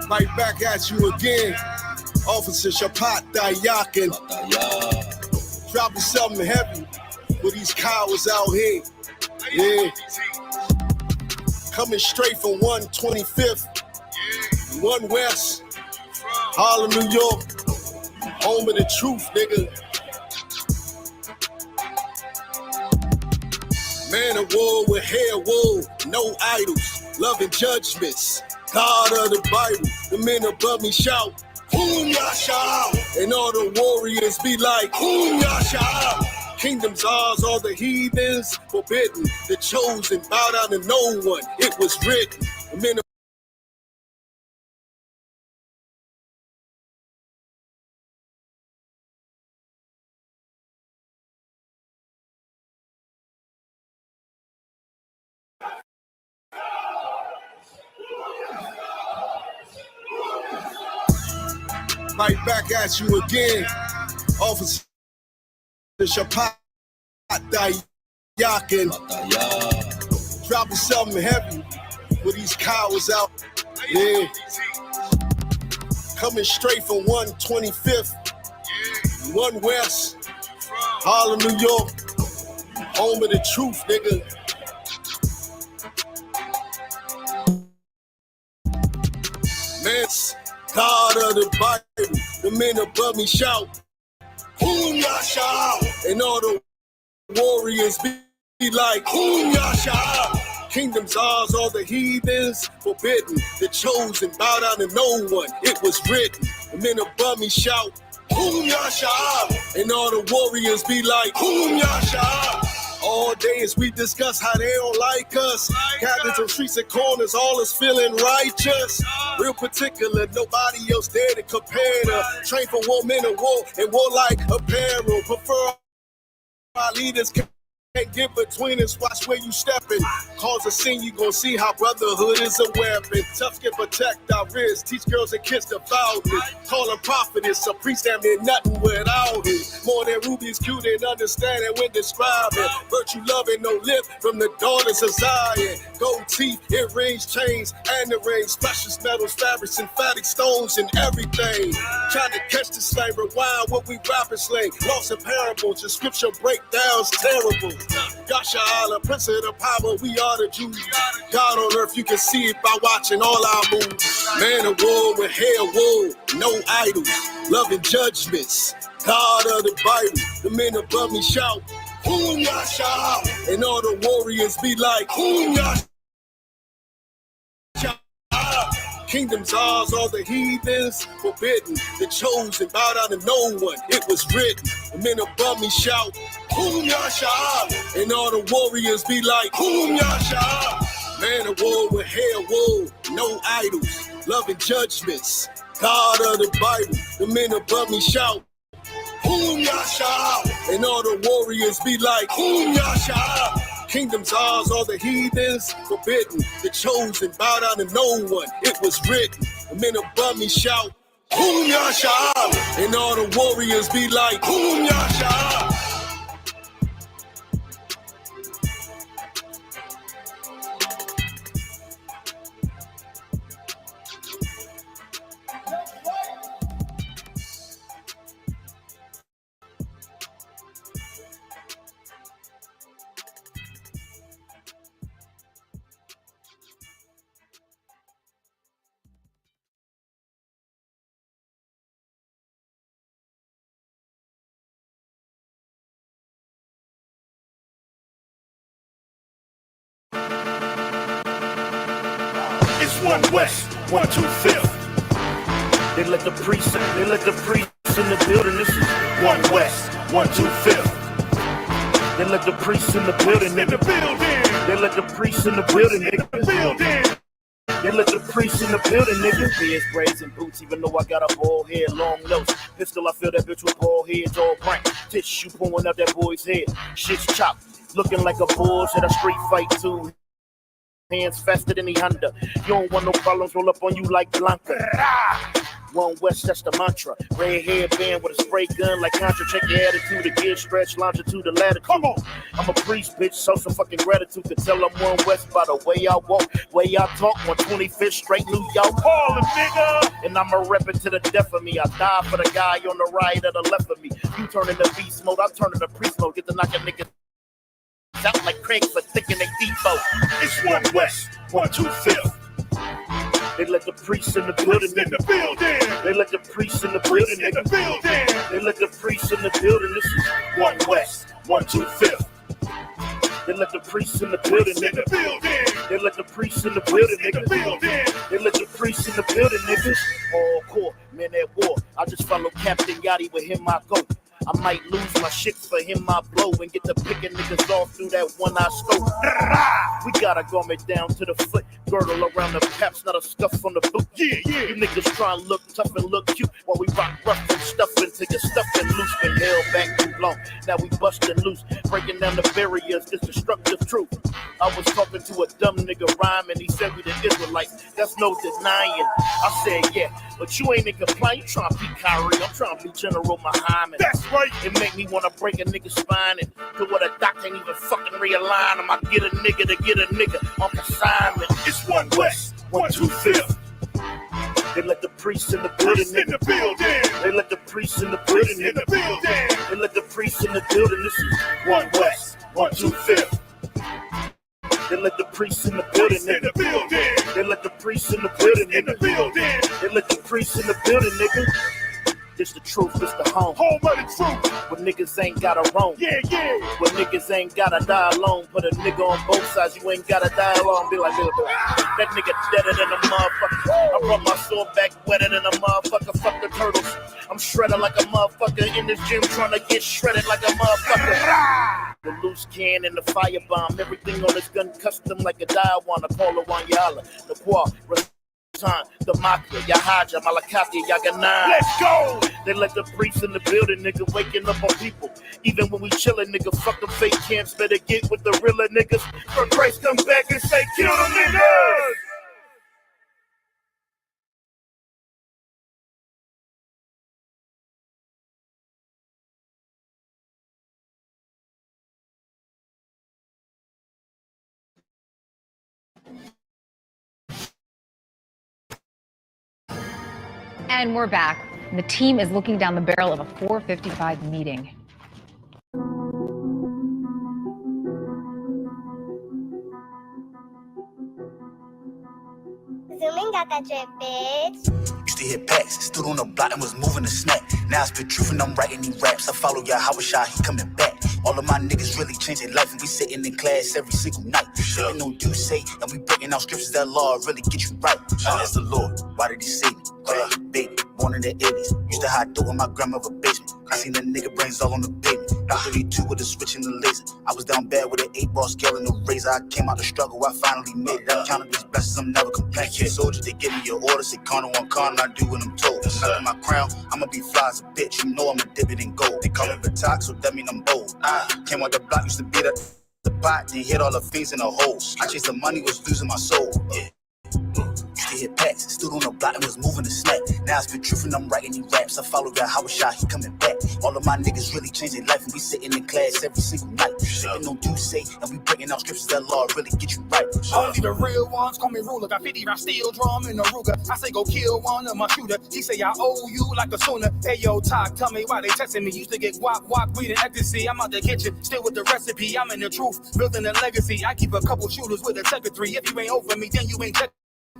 Right back at you again. Officer Shapat Dayakin. Dropping something heavy for these cowards out here. Yeah. Coming straight from 125th, 1 West, Harlem, New York. Home of the truth, nigga. Man of war with hair wool, no idols, loving judgments. God of the Bible, the men above me shout, Boom Yasha, and all the warriors be like, Boom Yasha. Kingdom's ours, all the heathens forbidden. The chosen bow down to no one. It was written. The men of right back at you again. Officer Shapat Dayakin. Dropping something heavy for these cowards out. Yeah. Coming straight from 125th, 1 West, Harlem, New York. Home of the truth, nigga. Man's God of the Bible, the men above me shout, Boom Yasha, and all the warriors be like, Boom Yasha. Kingdom's ours, all the heathens forbidden. The chosen bow down to no one. It was written. The men above me shout, Boom Yasha, and all the warriors be like, Boom Yasha. All day as we discuss how they don't like us. Captains on streets and corners, all is feeling righteous. Real particular, nobody else there to compare to. Train for war, men of war, and warlike apparel. Prefer our leaders can't get between us, watch where you stepping. Cause a scene, you gon' see how brotherhood is a weapon. Tough skin protect our wrists, teach girls and kids the foulness. Call them prophetess, a priest damn near nothing without it. More than rubies, cute and understanding when describing. Virtue, love, and no lip from the daughters of Zion. Gold teeth, earrings, chains, and the rings. Precious metals, fabrics, emphatic stones, and everything. Trying to catch the slave, rewind what we rapping slang. Lost in parables, the scripture breakdowns terrible. Yasha Allah, Prince of the power, we are the Jews. God on earth, you can see it by watching all our moves. Man of war with hair wool, no idols, loving judgments. God of the Bible, the men above me shout, Boom Yasha, and all the warriors be like, Boom Yasha. Kingdom's ours, all the heathens forbidden. The chosen bow down to no one. It was written. The men above me shout, Boom Yasha, and all the warriors be like, Boom Yasha. Man of war with hair wool, no idols, loving judgments. God of the Bible, the men above me shout, Boom Yasha, and all the warriors be like, Boom Yasha. Kingdom's ours, all the heathens forbidden. The chosen bow down to no one. It was written. The men above me shout, Boom Yasha, and all the warriors be like, Boom Yasha. It's 1 West, 125th. They let the priests in the building. This is 1 West, 125th. They let the priests in the building. They let the priests in the building. They let the priests in the building, nigga. Beards, braids, and boots, even though I got a bald head, long nose. Pistol, I feel that bitch with bald heads, all prank. Tissue pulling out that boy's head. Shit's chopped, looking like a bulls at a street fight too. Hands faster than the Honda. You don't want no problems, roll up on you like Blanca. One West, that's the mantra. Red headband with a spray gun like Contra. Check your attitude, the gear stretch, longitude, the latitude. Come on. I'm a priest, bitch, show some fucking gratitude. Can tell I'm One West by the way I walk, way I talk. 125th straight New York. Harlem, nigga. And I'm a reppin' to the death of me. I die for the guy on the right or the left of me. You turn into beast mode, I turn into priest mode. Get the knockin' niggas out like Craig for thinking they depot. It's One West, 125th. They let the priests in the building. They let the priests in the building. They let the priests in the building. This is One West, 125th. they let the priests in the building. They let the priests in the building. They let the priests in the building, niggas. Hardcore, men at war. I just follow Captain Yachty, with him I go. I might lose my shit, for him I blow and get the picking niggas off through that one I scope. We got a garment down to the foot, girdle around the paps, not a scuff on the boot. Yeah. You niggas try and look tough and look cute while we rock rough and stuff until you're stuffed and loose. Been held back too long, now we bustin' loose, breaking down the barriers, this destructive truth. I was talking to a dumb nigga rhyming, he said we the Israelites, that's no denying. I said yeah, but you ain't in compliance, you trying to be Kyrie, I'm trying to be General Muhammad. That's right. It make me wanna break a nigga's spine and do what a doc can't even fucking realign him. I get a nigga to get a nigga on consignment. It's One West, 125th. They let the priests in the building. They let the priests in the building. They let the priests in the building. This is One West, 125th. they let the priests in the building. They let the priests in the building. They let the priests in the building, nigga. This the truth, this the home. Home of the truth. When niggas ain't gotta roam. Yeah. When niggas ain't gotta die alone. Put a nigga on both sides, you ain't gotta die alone. Be like, that nigga deader than a motherfucker. I brought my sword back wetter than a motherfucker. Fuck the turtles. I'm shredded like a motherfucker in this gym trying to get shredded like a motherfucker. The loose can and the firebomb. Everything on this gun custom like a Diawana. Paula Wanyala. The Kwa. The Mafia, Yahaja, Malakati, Yaganan. Let's go. They let the priests in the building, nigga, waking up on people. Even when we chillin', nigga, fuck them fake camps. Better get with the realer niggas. For Christ come back and say, kill them niggas. And we're back. The team is looking down the barrel of a 4:55 meeting. Zooming got that drip, bitch. Used to hit packs, stood on the block and was moving the snack. Now I spit truth and I'm writing these raps. I follow y'all, how was y'all, he coming back. All of my niggas really changed their life and we sitting in class every single night. Living on do say, and we breaking out scriptures that law really get you right. That's the Lord, why did he save me? Baby, born in the 80s. Used to hide dope in my grandmother's basement. I seen that nigga brains all on the pavement. 32 with a switch and the laser. I was down bad with an 8-ball scale and a razor. I came out the struggle, I finally made it. I counted these blessings, I'm never complaining. Soldiers, they give me your orders, say corner on corner, I do what I'm told. Nothing my crown, I'ma be fly as a bitch. You know I'm a dividend gold. They call me Batak, so that mean I'm bold. Came out the block, used to beat up the pot, then hit all the things in the holes. I chased the money, was losing my soul. Yeah. Used to hit packs, stood on the block and was moving the snack. Now I spit truth and I'm writing these raps. I follow y'all, how was y'all, he coming back. All of my niggas really changed their life and we sitting in class every single night. Living on do say, and we breaking out scriptures that law really get you right. Only the real ones call me ruler. Got 50 round steel drum in the Ruger. I say go kill one of my shooter. He say I owe you like a sooner. Hey yo, talk, tell me why they testing me. Used to get guap, weed and ecstasy. I'm out the kitchen, still with the recipe. I'm in the truth, building a legacy. I keep a couple shooters with a secretary. If you ain't over me, then you ain't checking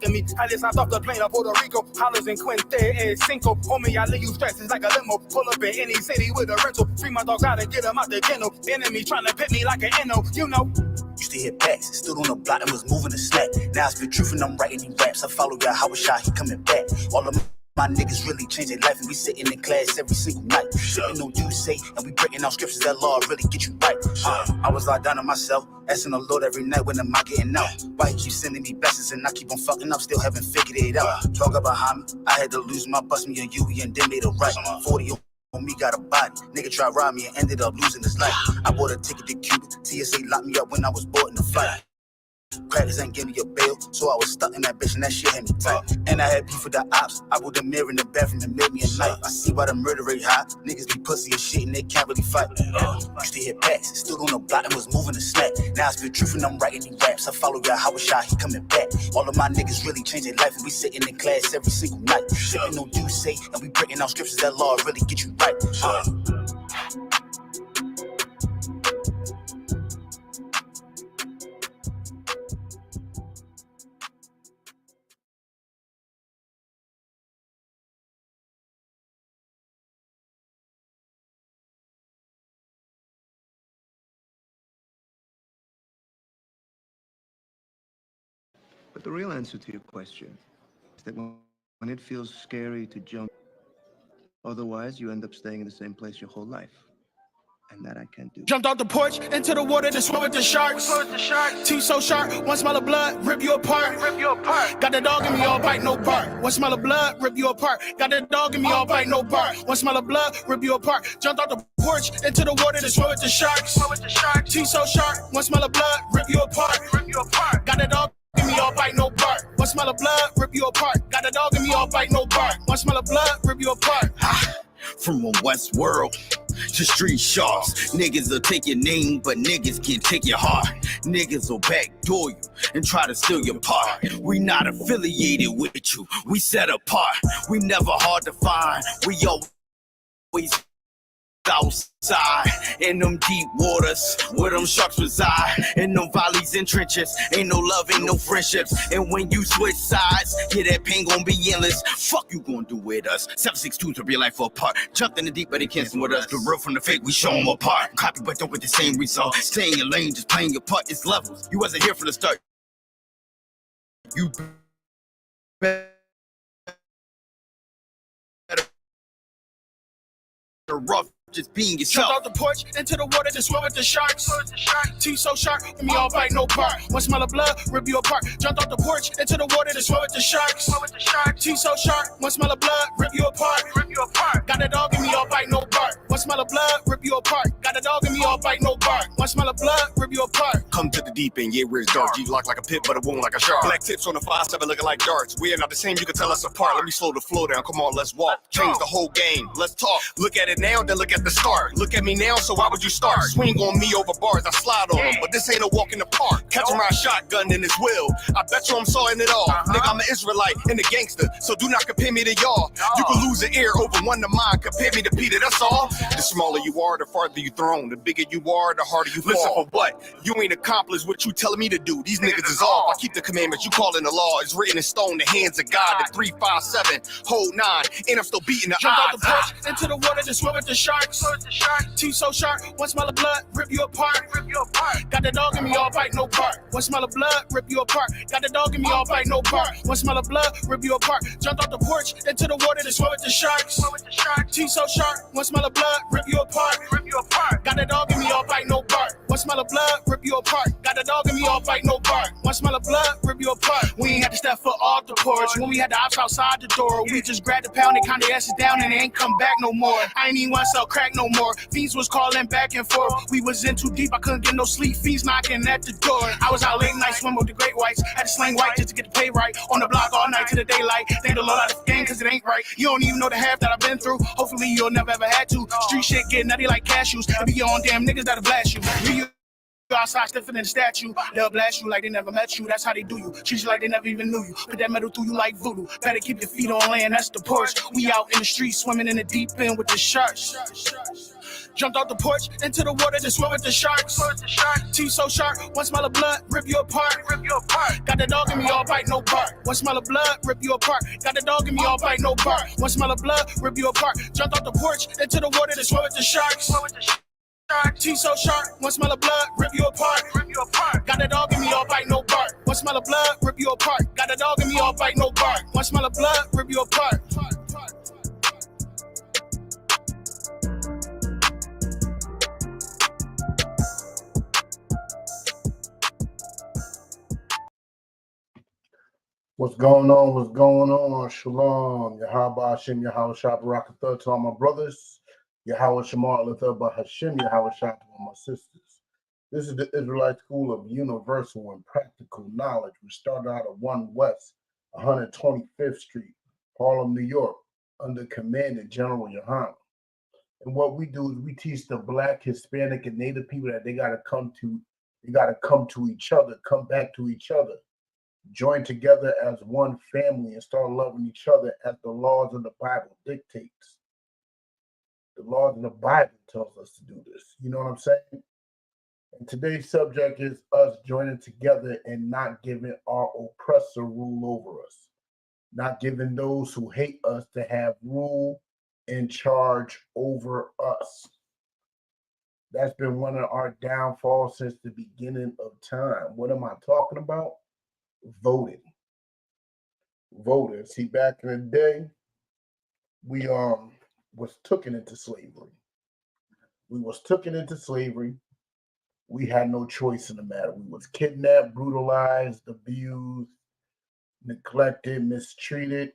me. I just hopped off the plane of Puerto Rico. Hollers and Quinte and Cinco. Homie, I leave you stresses like a limo. Pull up in any city with a rental. Free my dogs out and get them out the kennel. Enemy trying to pit me like an NO, you know. Used to hit packs, stood on the block and was moving the snack. Now I spit truth and I'm writing these raps. I follow y'all, how was y'all, he coming back. All of my niggas really changed their life and we sitting in class every single night. Living on do say, and we breaking out scriptures that law really get you right. I was locked down on myself, asking the Lord every night when am I getting out. Why he keep sending me blessings and I keep on fucking up, still haven't figured it out. Talk behind me, I had to lose my bust me a Yui and then made a right. 40 on me got a body, nigga tried to rob me and ended up losing his life. I bought a ticket to Cuba, TSA locked me up when I was boarding the flight. Crackers ain't give me a bail, so I was stuck in that bitch and that shit had me tight. And I had beef with the ops. I put the mirror in the bathroom and made me a knife. I see why the murder rate high. Niggas be pussy and shit and they can't really fight. Used to hit packs, stood on the block and was moving the snack. Now I spit truth and I'm writing these raps. I follow y'all how shot, he coming back. All of my niggas really change their life and we sitting in class every single night. Sipping no do say and we breaking out scriptures that law really get you right. But the real answer to your question is that when it feels scary to jump, otherwise you end up staying in the same place your whole life. And that I can't do. Jumped off the porch into the water to swim with the sharks. Teeth so sharp, one smell of blood, rip you apart. Got the dog in me, all bite, no bark. One smell of blood, rip you apart. Got the dog in me, all bite, no bark. One smell of blood, rip you apart. Jumped off the porch into the water to swim with the sharks. Teeth so sharp, one smell of blood, rip you apart. Got the dog in me, all bite, no bark. One smell of blood, rip you apart. Got the dog in me, all bite, no bark. One smell of blood, rip you apart. From a West world to street sharks, niggas will take your name, but niggas can't take your heart. Niggas will backdoor you and try to steal your part. We not affiliated with you, we set apart. We never hard to find, we always outside in them deep waters where them sharks reside. In them valleys and trenches, ain't no love, ain't no friendships. And when you switch sides, yeah, that pain gon' be endless. Fuck you gon' do with us? 762 to real life apart. Jumped in the deep, but they can't swim with us. The real from the fake, we show them apart. Copy, but don't get the same result. Stay in your lane, just playing your part. It's levels. You wasn't here from the start. You better rough. Just being yourself. Jumped off the porch into the water to swim with the sharks. Teeth so sharp, and me all bite, no bark. One smell of blood, rip you apart. Jumped off the porch into the water to swim with the sharks. Teeth so sharp, one smell of blood, rip you apart. Got a dog in me, all bite, no bark. One smell of blood, rip you apart. Got a dog in me, all bite, no bark. One smell of blood, rip you apart. Come to the deep end, yeah, where it's dark. G locked like a pit, but a wound like a shark. Black tips on the 5-7 looking like darts. We are not the same, you can tell us apart. Let me slow the flow down, come on, let's walk. Change the whole game, let's talk. Look at it now, then look at the start. Look at me now, so why would you start? Swing on me over bars, I slide on them, but this ain't a walk in the park. Catch him my shotgun in his will. I bet you I'm sawing it off. Nigga, I'm an Israelite and a gangster, so do not compare me to y'all. You can lose an ear over one to mine. Compare me to Peter, that's all. The smaller you are, the farther you thrown. The bigger you are, the harder you fall. Listen for what? You ain't accomplished what you telling me to do. These niggas is off. I keep the commandments, you calling the law. It's written in stone, the hands of God. The 357, hold 9, and I'm still beating the Jumped odds. off the porch into the water to swim with the sharks. Teeth so sharp, one smell of blood, rip you apart. Got the dog in me, all bite, no bark. One smell of blood, rip you apart. Got the dog in me, all bite, no bark. One smell of blood, rip you apart. Jumped off the porch into the water to swim with the sharks. Teeth so sharp, one smell of blood, rip you apart. Got the dog in me, all bite, no bark. One smell of blood, rip you apart. Got the dog in me, all bite, no bark. One smell of blood, rip you apart. We ain't had to step foot off the porch. When we had the ops outside the door, we just grabbed the pound and counted asses down and they ain't come back no more. I ain't even want to sell crack no more. Fiends was calling back and forth. We was in too deep, I couldn't get no sleep. Fiends knocking at the door. I was out late night swimming with the great whites. Had to sling white just to get the pay right. On the block all night to the daylight. Thank the Lord out of the game cause it ain't right. You don't even know the half that I've been through. Hopefully you'll never ever had to. Street shit get nutty like cashews. It be your own damn niggas that'll blast you. You outside stiffing in the statue. They'll blast you like they never met you. That's how they do you. Treat you like they never even knew you. Put that metal through you like voodoo. Better keep your feet on land, that's the porch. We out in the streets swimming in the deep end with the sharks. Jumped off the porch into the water to swim with the sharks. Teeth so sharp, one smell of blood, rip you apart. Got the dog in me, all bite, no bark. One smell of blood, rip you apart. Got the dog in me, all bite, no bark. One smell of blood, rip you apart. Jumped off the porch into the water to swim with the sharks. Teeth so sharp, one smell of blood, rip you apart. Got the dog in me, all bite, no bark. One smell of blood, rip you apart. Got the dog in me, all bite, no bark. One smell of blood, rip you apart. What's going on? What's going on? Shalom. Yahweh Hashem, Yahweh Shah Barakatah to all my brothers. Yahweh Shemar Latha Bahashem, Yahweh Shah to all my sisters. This is the Israelite School of Universal and Practical Knowledge. We started out at 1 West 125th Street, Harlem, New York, under command of General Yohana. And what we do is we teach the Black, Hispanic, and Native people that they gotta come to each other, come back to each other, join together as one family and start loving each other as the laws of the Bible dictates. The laws of the Bible tells us to do this. You know what I'm saying? And today's subject is us joining together and not giving our oppressor rule over us, not giving those who hate us to have rule and charge over us. That's been one of our downfalls since the beginning of time. What am I talking about? Voting. Voting. See, back in the day, we was taken into slavery. We had no choice in the matter. We was kidnapped, brutalized, abused, neglected, mistreated,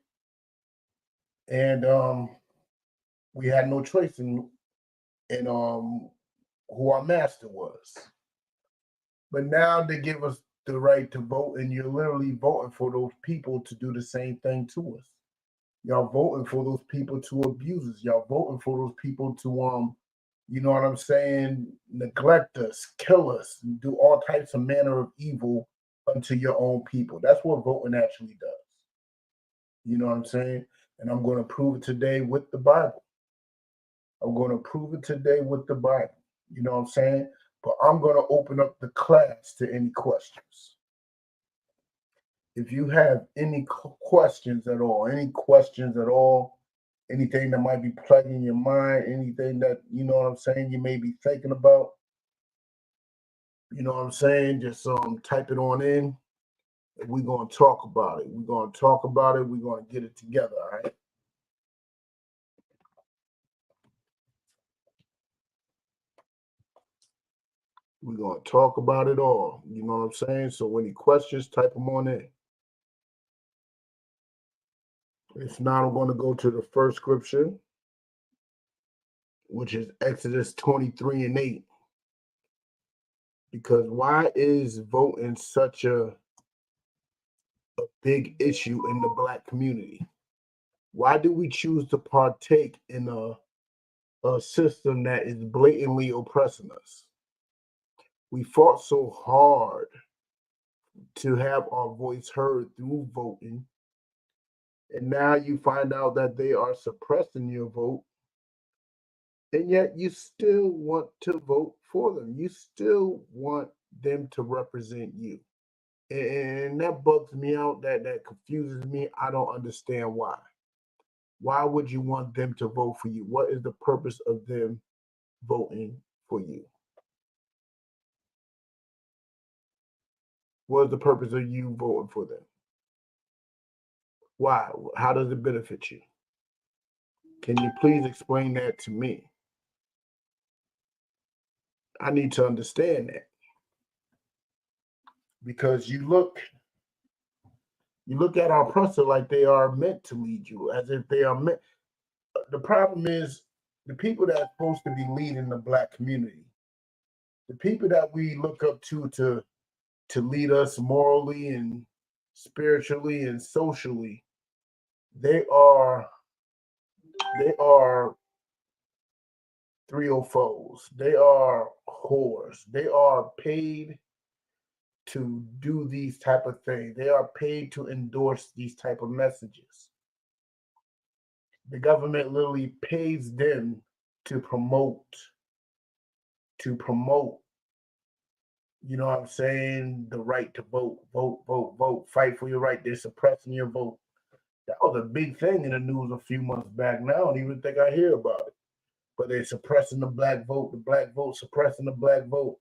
and we had no choice in who our master was. But now they give us the right to vote, and you're literally voting for those people to do the same thing to us. Y'all voting for those people to abuse us. Y'all voting for those people to you know what I'm saying, neglect us, kill us, and do all types of manner of evil unto your own people. That's what voting actually does. You know what I'm saying? And I'm going to prove it today with the Bible. You know what I'm saying? But I'm going to open up the class to any questions. If you have any questions at all, anything that might be plaguing your mind, anything that, you know what I'm saying, you may be thinking about, you know what I'm saying, just type it on in. We're going to talk about it. We're going to get it together, all right? We're going to talk about it all. You know what I'm saying? So any questions, type them on in. If not, I'm going to go to the first scripture, which is Exodus 23:8. Because why is voting such a big issue in the Black community? Why do we choose to partake in a system that is blatantly oppressing us? We fought so hard to have our voice heard through voting, and now you find out that they are suppressing your vote, and yet you still want to vote for them. You still want them to represent you. And that bugs me out, that confuses me. I don't understand why. Why would you want them to vote for you? What is the purpose of them voting for you? What is the purpose of you voting for them? Why? How does it benefit you? Can you please explain that to me? I need to understand that. Because you look at our oppressor like they are meant to lead you, as if they are meant. The problem is the people that are supposed to be leading the Black community, the people that we look up to lead us morally and spiritually and socially, they are 304s. They are whores. They are paid to do these type of things. They are paid to endorse these type of messages. The government literally pays them to promote, you know what I'm saying, the right to vote, fight for your right. They're suppressing your vote. That was a big thing in the news a few months back now. I don't even think I hear about it. But they're suppressing the Black vote, suppressing the Black vote.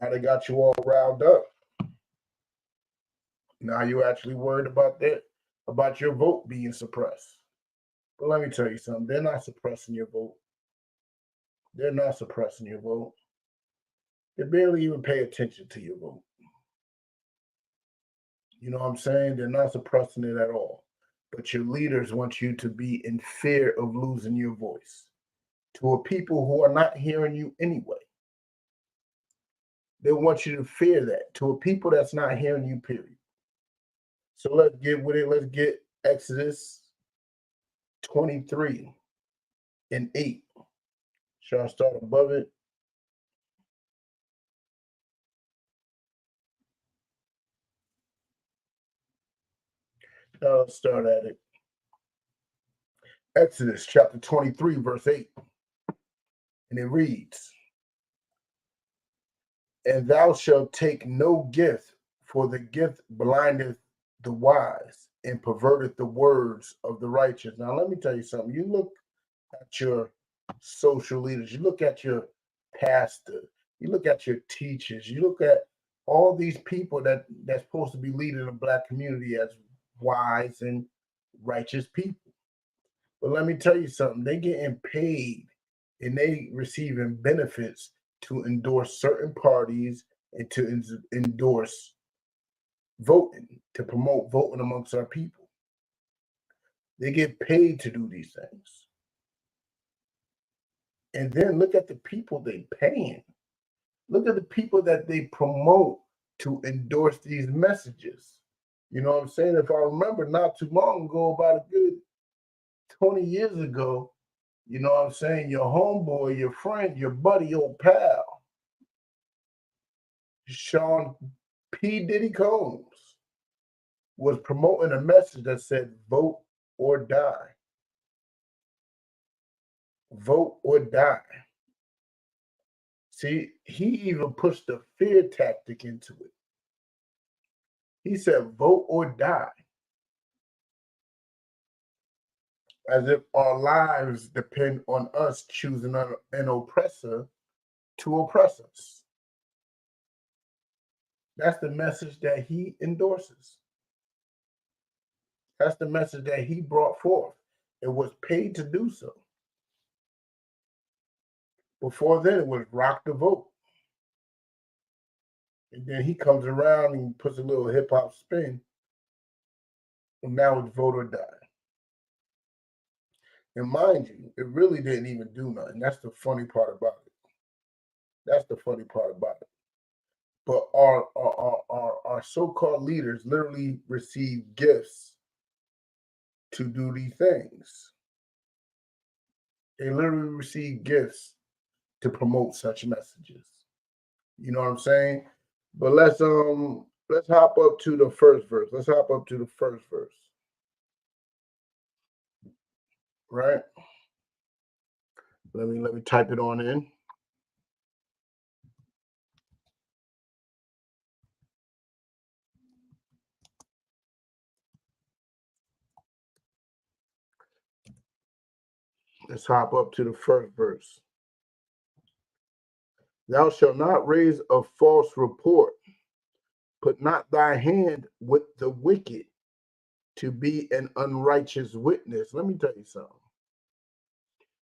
Now they got you all riled up. Now you're actually worried about your vote being suppressed. But let me tell you something. They're not suppressing your vote. They barely even pay attention to your vote. You know what I'm saying? They're not suppressing it at all. But your leaders want you to be in fear of losing your voice to a people who are not hearing you anyway. They want you to fear that to a people that's not hearing you, period. So let's get with it. Let's get Exodus 23 and 8. Shall I start above it? Let's start at it. Exodus chapter 23, verse 8. And it reads, and thou shalt take no gift, for the gift blindeth the wise and perverteth the words of the righteous. Now, let me tell you something. You look at your social leaders, you look at your pastor, you look at your teachers, you look at all these people that's supposed to be leading the Black community as wise and righteous people. But let me tell you something. They getting paid and they receiving benefits to endorse certain parties and to endorse voting, to promote voting amongst our people. They get paid to do these things. And then look at the people they paying. Look at the people that they promote to endorse these messages. You know what I'm saying? If I remember not too long ago, about a good 20 years ago, you know what I'm saying, your homeboy, your friend, your buddy, old pal, Sean P. Diddy Combs, was promoting a message that said, vote or die. Vote or die. See, he even pushed the fear tactic into it. He said, vote or die. As if our lives depend on us choosing an oppressor to oppress us. That's the message that he endorses. That's the message that he brought forth. It was paid to do so. Before then, it was rock the vote. And then he comes around and puts a little hip hop spin. And now it's vote or die. And mind you, it really didn't even do nothing. That's the funny part about it. That's the funny part about it. But our so-called leaders literally receive gifts to do these things. They literally receive gifts to promote such messages. You know what I'm saying? But let's hop up to the first verse. Let's hop up to the first verse. Right? Let me type it on in. Let's hop up to the first verse. Thou shalt not raise a false report. Put not thy hand with the wicked to be an unrighteous witness. Let me tell you something.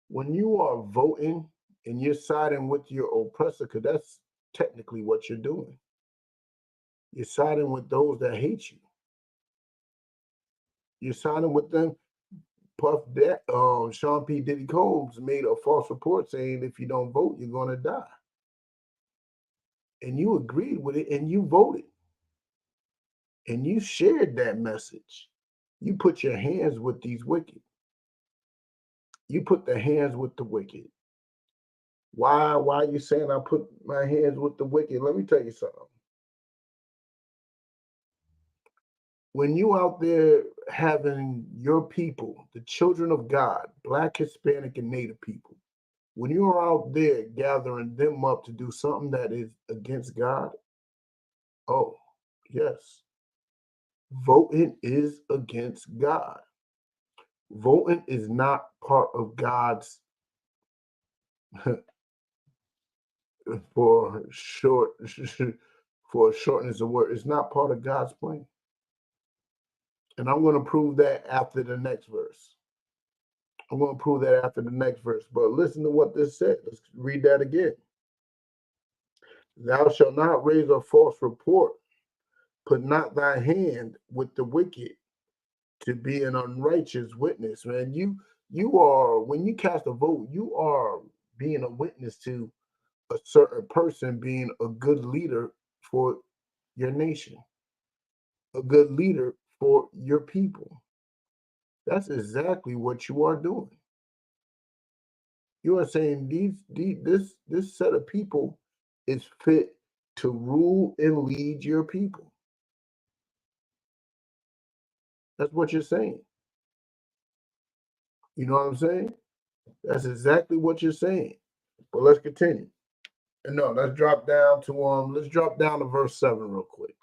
When you are voting and you're siding with your oppressor, because that's technically what you're doing. You're siding with those that hate you. You're siding with them. Puff that Sean P. Diddy Combs made a false report saying if you don't vote, you're going to die. And you agreed with it and you voted. And you shared that message. You put your hands with these wicked. You put the hands with the wicked. Why are you saying I put my hands with the wicked? Let me tell you something. When you out there having your people, the children of God, Black, Hispanic, and Native people, when you are out there gathering them up to do something that is against God, oh, yes, voting is against God. Voting is not part of God's, for shortness of word, it's not part of God's plan. And I'm going to prove that after the next verse. I'm going to prove that after the next verse. But listen to what this said. Let's read that again. Thou shalt not raise a false report. Put not thy hand with the wicked to be an unrighteous witness. Man, you are, when you cast a vote, you are being a witness to a certain person being a good leader for your nation, a good leader for your people. That's exactly what you are doing. You are saying this set of people is fit to rule and lead your people. That's what you're saying. You know what I'm saying? That's exactly what you're saying. But let's continue. And no, let's drop down to verse 7 real quick.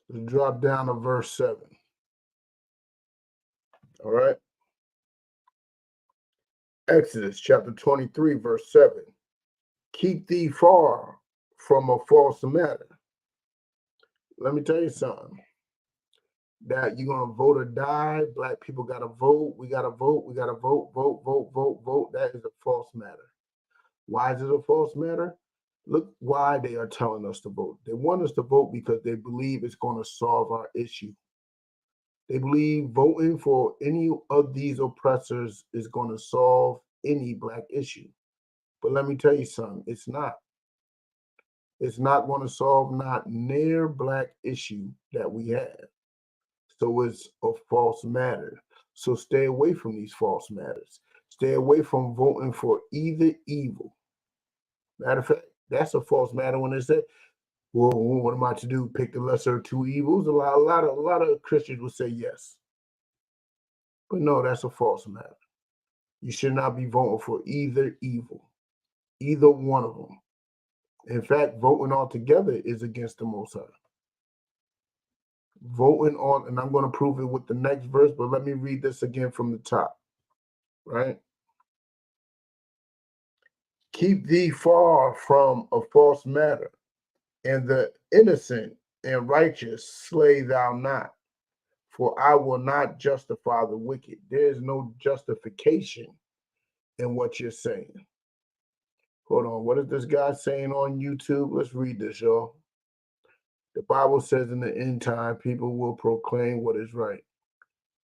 Let's drop down to verse 7. All right. Exodus chapter 23, verse 7. Keep thee far from a false matter. Let me tell you something. That you're gonna vote or die. Black people gotta vote. We gotta vote. We gotta vote. Vote. Vote. Vote. Vote. That is a false matter. Why is it a false matter? Look why they are telling us to vote. They want us to vote because they believe it's going to solve our issue. They believe voting for any of these oppressors is going to solve any black issue. But let me tell you something, it's not. It's not going to solve not near black issue that we have. So it's a false matter. So stay away from these false matters. Stay away from voting for either evil. Matter of fact, that's a false matter when they say, well, what am I to do? Pick the lesser of two evils? A lot of Christians will say yes. But no, that's a false matter. You should not be voting for either evil, either one of them. In fact, voting altogether is against the Most High. Voting on, and I'm going to prove it with the next verse, but let me read this again from the top, right? Keep thee far from a false matter, and the innocent and righteous slay thou not, for I will not justify the wicked. There is no justification in what you're saying. Hold on, what is this guy saying on YouTube? Let's read this, y'all. The Bible says in the end time, people will proclaim what is right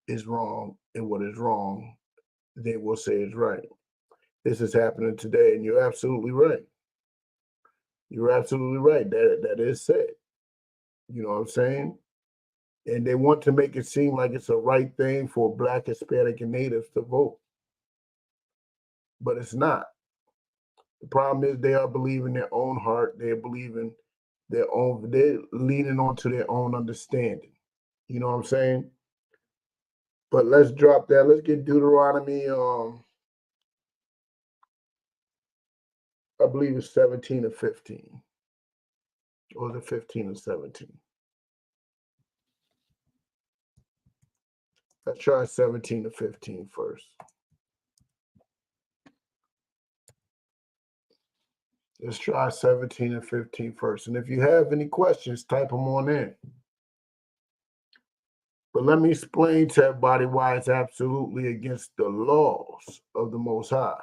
is wrong, and what is wrong, they will say is right. This is happening today, and you're absolutely right. You're absolutely right. That is said. You know what I'm saying? And they want to make it seem like it's a right thing for Black, Hispanic, and Natives to vote. But it's not. The problem is they are believing their own heart. They're believing they're leaning onto their own understanding. You know what I'm saying? But let's drop that. Let's get Deuteronomy, I believe it's 17 or 15. Or is it 15 or 17? Let's try 17 to 15 first. Let's try 17 and 15 first. And if you have any questions, type them on in. But let me explain to everybody why it's absolutely against the laws of the Most High.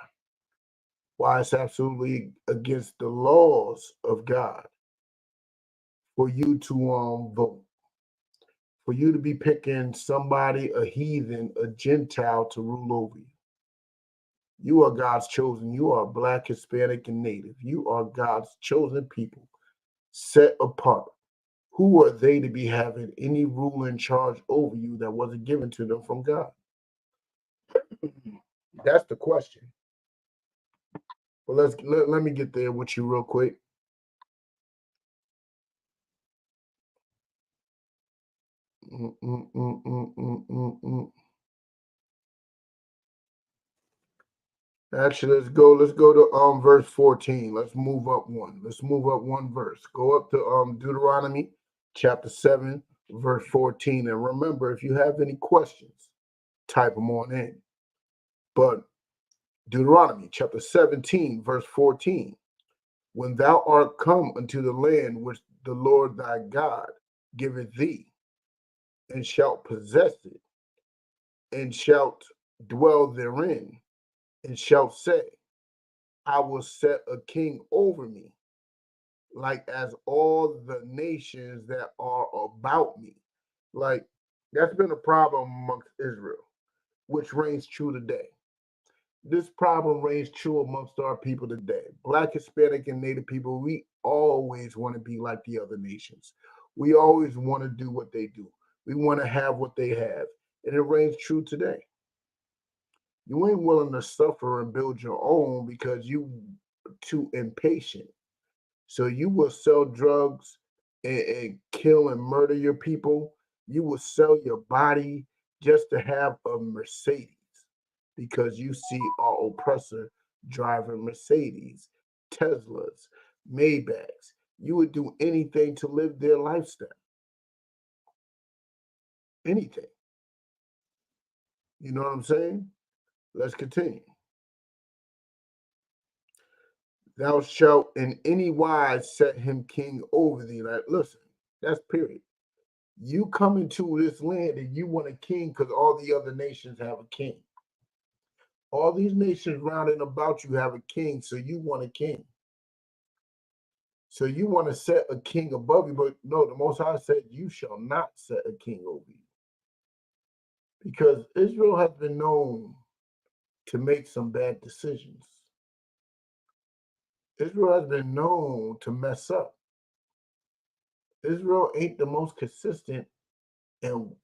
Why it's absolutely against the laws of God for you to vote. For you to be picking somebody, a heathen, a Gentile to rule over you. You are God's chosen. You are Black, Hispanic, and Native. You are God's chosen people, set apart. Who are they to be having any rule and charge over you that wasn't given to them from God? That's the question. Well, let me get there with you real quick. Actually, let's go to verse 14. Let's move up one. Let's move up one verse. Go up to Deuteronomy chapter 7, verse 14. And remember, if you have any questions, type them on in. But Deuteronomy chapter 17, verse 14. When thou art come unto the land which the Lord thy God giveth thee, and shalt possess it, and shalt dwell therein, and shalt say, I will set a king over me, like as all the nations that are about me. Like that's been a problem amongst Israel, which reigns true today. This problem reigns true amongst our people today. Black, Hispanic, and Native people, we always want to be like the other nations. We always want to do what they do. We want to have what they have. And it reigns true today. You ain't willing to suffer and build your own because you too impatient. So you will sell drugs and kill and murder your people. You will sell your body just to have a Mercedes because you see our oppressor driving Mercedes, Teslas, Maybachs. You would do anything to live their lifestyle. Anything. You know what I'm saying? Let's continue. Thou shalt in any wise set him king over thee. Like, listen, that's period. You come into this land and you want a king because all the other nations have a king. All these nations round and about you have a king, so you want a king. So you want to set a king above you, but no, the Most High said, you shall not set a king over you. Because Israel has been known to make some bad decisions. Israel has been known to mess up. Israel ain't the most consistent and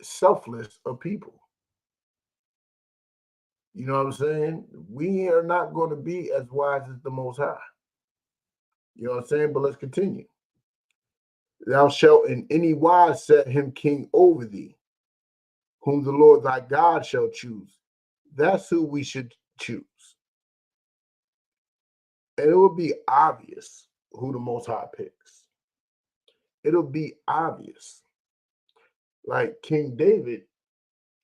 selfless of people. You know what I'm saying? We are not going to be as wise as the Most High. You know what I'm saying? But let's continue. Thou shalt in any wise set him king over thee, whom the Lord thy God shall choose. That's who we should choose. And it will be obvious who the Most High picks. It'll be obvious. Like King David,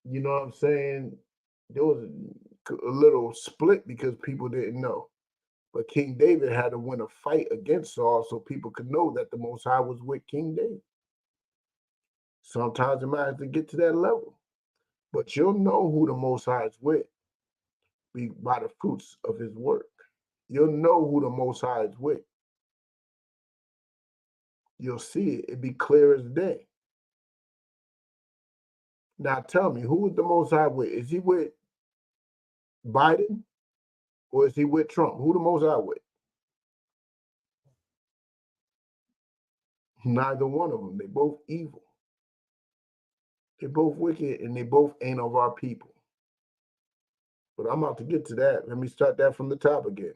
you know what I'm saying? There was a little split because people didn't know. But King David had to win a fight against Saul so people could know that the Most High was with King David. Sometimes it might have to get to that level. But you'll know who the Most High is with by the fruits of his work. You'll know who the Most High is with. You'll see it. It'll be clear as day. Now tell me, who is the Most High with? Is he with Biden or is he with Trump? Who the Most High with? Neither one of them. They both evil. They're both wicked and they both ain't of our people. But I'm about to get to that. Let me start that from the top again.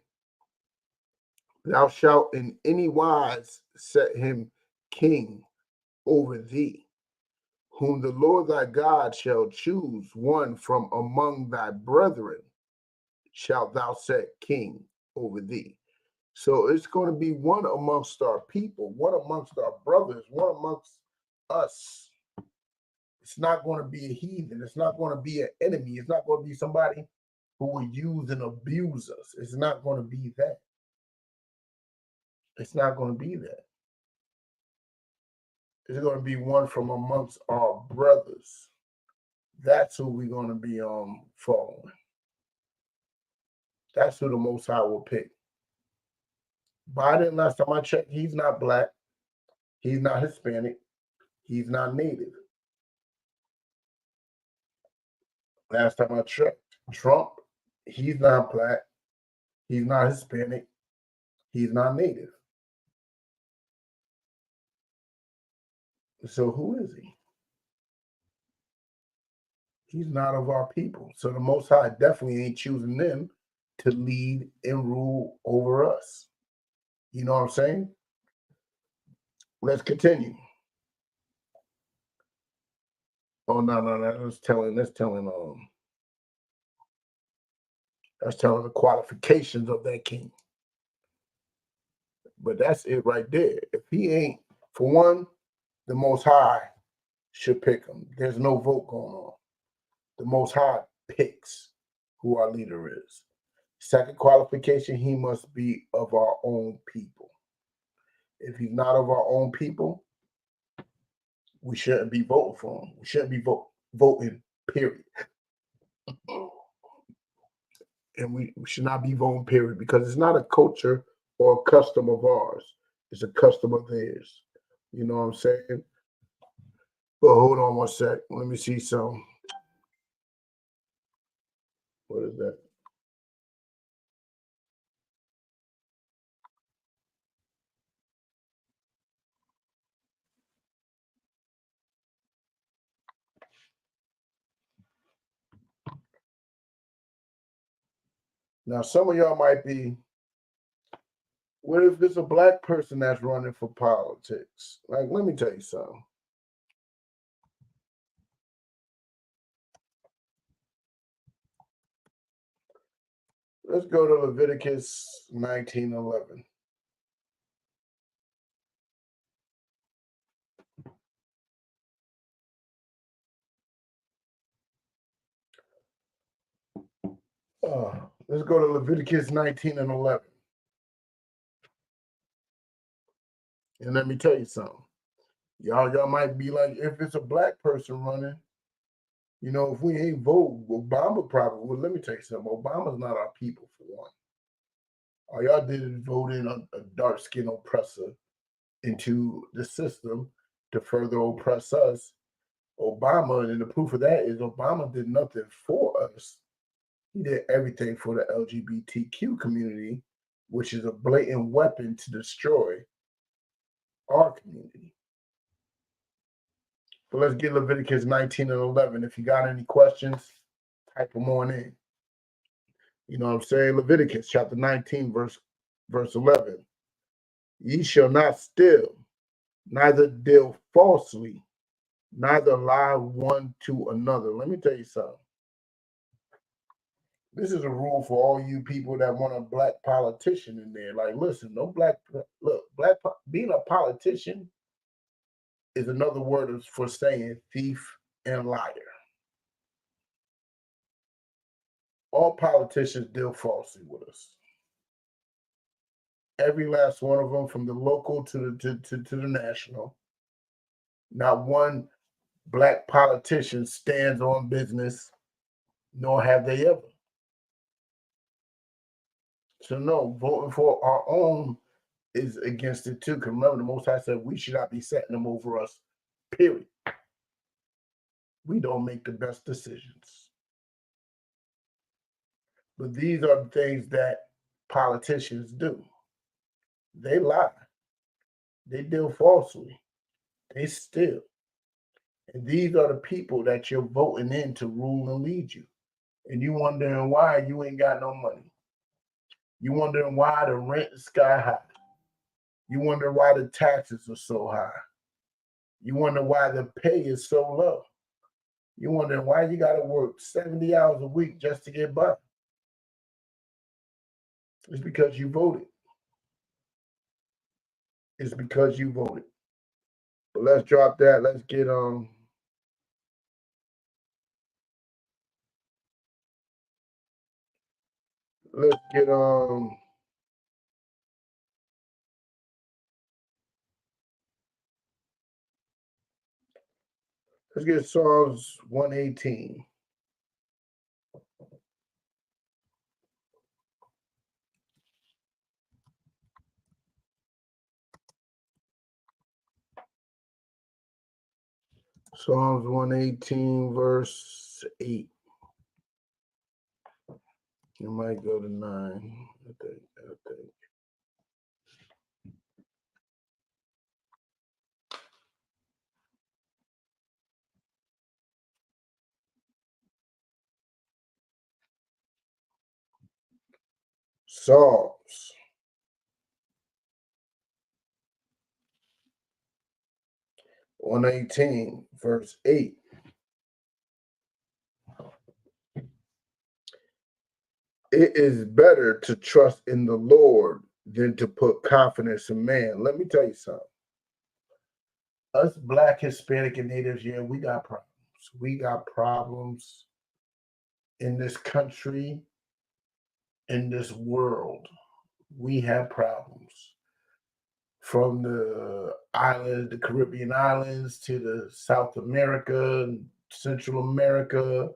Thou shalt in any wise set him king over thee, whom the Lord thy God shall choose, one from among thy brethren shalt thou set king over thee. So it's going to be one amongst our people, one amongst our brothers, one amongst us. It's not going to be a heathen. It's not going to be an enemy. It's not going to be somebody who will use and abuse us. It's not going to be that. It's not going to be that. It's going to be one from amongst our brothers. That's who we're going to be following. That's who the Most High will pick. Biden, last time I checked, he's not black. He's not Hispanic. He's not native. Last time I checked, Trump, he's not black. He's not Hispanic. He's not native. So who is he? He's not of our people. So the Most High definitely ain't choosing them to lead and rule over us. You know what I'm saying? Let's continue. Oh no. That's telling the qualifications of that king. But that's it right there. If he ain't, for one, the Most High should pick him. There's no vote going on. The Most High picks who our leader is. Second qualification, he must be of our own people. If he's not of our own people, we shouldn't be voting for him. We shouldn't be voting, period. and we should not be voting, period, because it's not a culture or a custom of ours. It's a custom of theirs. You know what I'm saying? But hold on one sec. Let me see some. What is that? Now, some of y'all might be, what if it's a black person that's running for politics? Like, let me tell you something. Let's go to Leviticus 19:11. Let's go to Leviticus 19:11. And let me tell you something. Y'all might be like, if it's a black person running, you know, if we ain't vote, Obama probably, well, let me tell you something. Obama's not our people, for one. All y'all did is vote in a dark-skinned oppressor into the system to further oppress us. Obama, and the proof of that is Obama did nothing for us. He did everything for the LGBTQ community, which is a blatant weapon to destroy our community. But let's get Leviticus 19:11. If you got any questions, type them on in. You know what I'm saying? Leviticus chapter 19, verse 11. Ye shall not steal, neither deal falsely, neither lie one to another. Let me tell you something. This is a rule for all you people that want a black politician in there. Like, listen, no black, look, being a politician is another word for saying thief and liar. All politicians deal falsely with us. Every last one of them, from the local to the national. Not one black politician stands on business, nor have they ever. So no, voting for our own is against it too. Because remember, the Most High said we should not be setting them over us, period. We don't make the best decisions. But these are the things that politicians do. They lie. They deal falsely. They steal. And these are the people that you're voting in to rule and lead you. And you wondering why you ain't got no money. You wondering why the rent is sky high. You wonder why the taxes are so high. You wonder why the pay is so low. You wondering why you got to work 70 hours a week just to get by. It's because you voted. It's because you voted. But let's drop that. Let's get let's get Psalms 118. Psalms 118, verse 8. You might go to 9, I think. Psalms 118, verse 8. It is better to trust in the Lord than to put confidence in man. Let me tell you something. Us Black, Hispanic, and Natives, yeah, we got problems. We got problems in this country, in this world. We have problems. From the islands, the Caribbean islands, to the South America, Central America,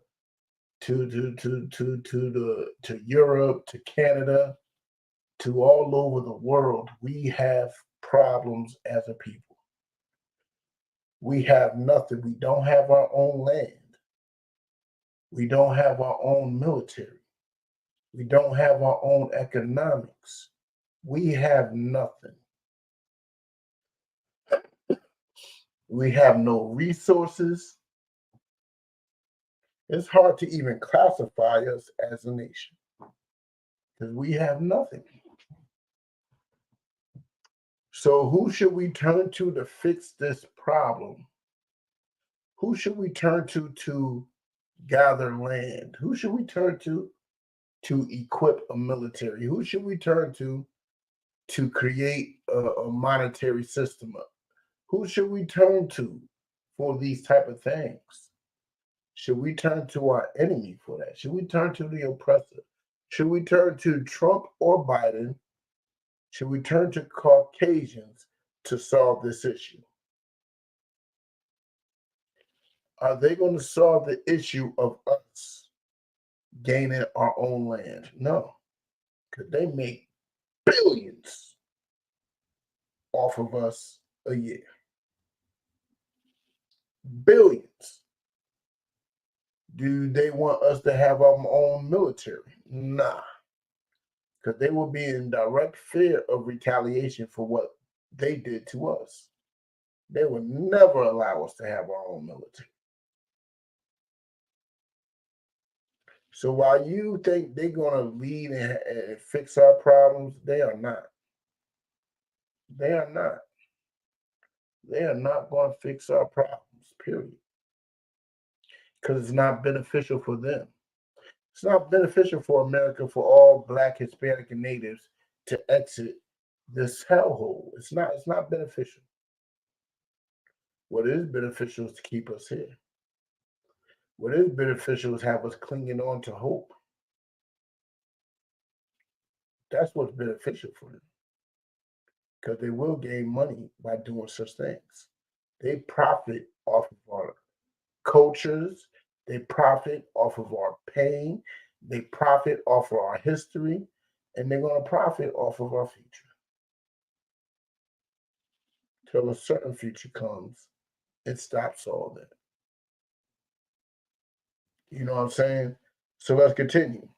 to Europe, to Canada, to all over the world. We have problems as a people. We have nothing. We don't have our own land. We don't have our own military. We don't have our own economics. We have nothing. We have no resources. It's hard to even classify us as a nation because we have nothing. So who should we turn to fix this problem? Who should we turn to gather land? Who should we turn to equip a military? Who should we turn to create a monetary system? Who should we turn to for these type of things? Should we turn to our enemy for that? Should we turn to the oppressor? Should we turn to Trump or Biden? Should we turn to Caucasians to solve this issue? Are they going to solve the issue of us gaining our own land? No, because they make billions off of us a year. Billions. Do they want us to have our own military? Nah, because they will be in direct fear of retaliation for what they did to us. They would never allow us to have our own military. So while you think they're going to lead and fix our problems, they are not. They are not. They are not going to fix our problems, period. Because it's not beneficial for them. It's not beneficial for America, for all Black, Hispanic, and Natives to exit this hellhole. It's not beneficial. What is beneficial is to keep us here. What is beneficial is have us clinging on to hope. That's what's beneficial for them. Because they will gain money by doing such things. They profit off of our cultures. They profit off of our pain. They profit off of our history. And they're going to profit off of our future. Till a certain future comes, it stops all that. You know what I'm saying? So let's continue.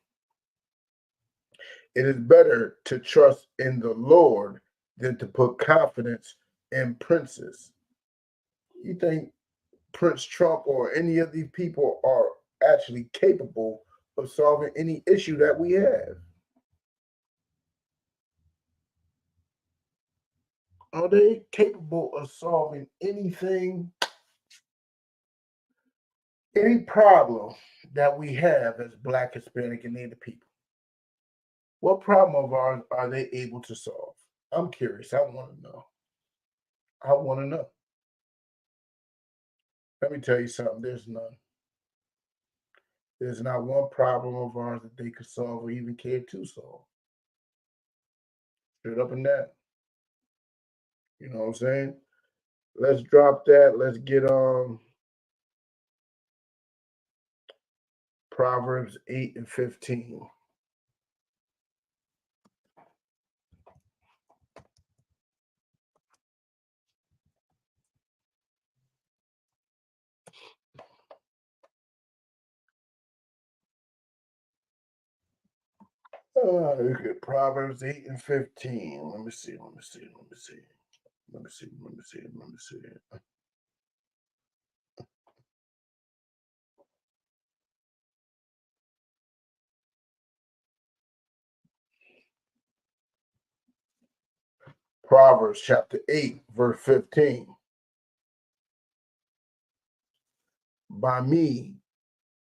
It is better to trust in the Lord than to put confidence in princes. You think Prince Trump or any of these people are actually capable of solving any issue that we have? Are they capable of solving anything, any problem that we have as Black, Hispanic, and Native people? What problem of ours are they able to solve? I'm curious. I want to know. I want to know. Let me tell you something. There's none. There's not one problem of ours that they could solve or even care to solve. Straight up and down. You know what I'm saying? Let's drop that. Let's get Proverbs 8 and 15. Look at Proverbs 8 and 15. Let me see. Proverbs chapter 8, verse 15. By me,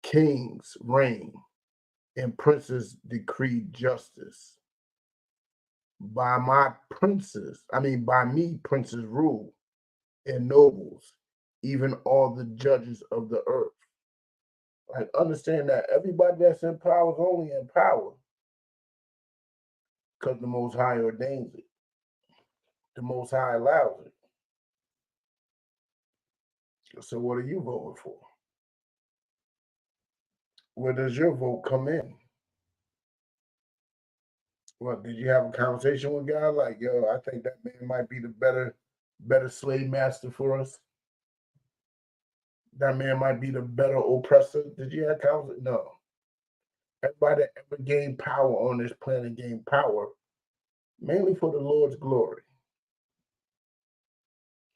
kings reign, and princes decree justice. By me, princes rule, and nobles, even all the judges of the earth. Like, understand that everybody that's in power is only in power because the Most High ordains it. The Most High allows it. So what are you voting for? where does your vote come in? What, did you have a conversation with God like, yo, I think that man might be the better slave master for us? That man might be the better oppressor. Did you have conversation? No. Everybody that ever gained power on this planet gained power mainly for the Lord's glory.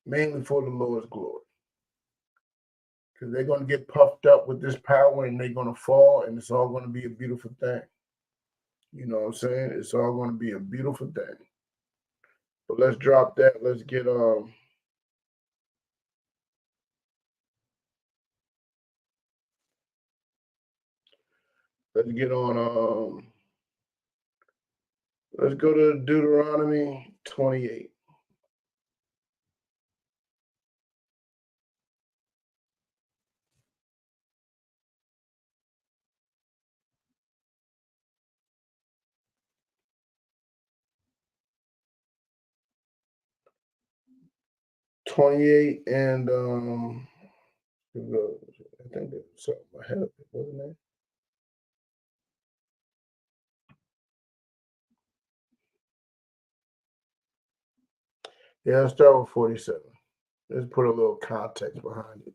Mainly for the Lord's glory. Because they're going to get puffed up with this power and they're going to fall, and it's all going to be a beautiful thing. You know what I'm saying? It's all going to be a beautiful thing. But let's drop that. Let's get on let's go to Deuteronomy 28. And I think that's something ahead of it, wasn't it? Yeah, let's start with 47. Let's put a little context behind it.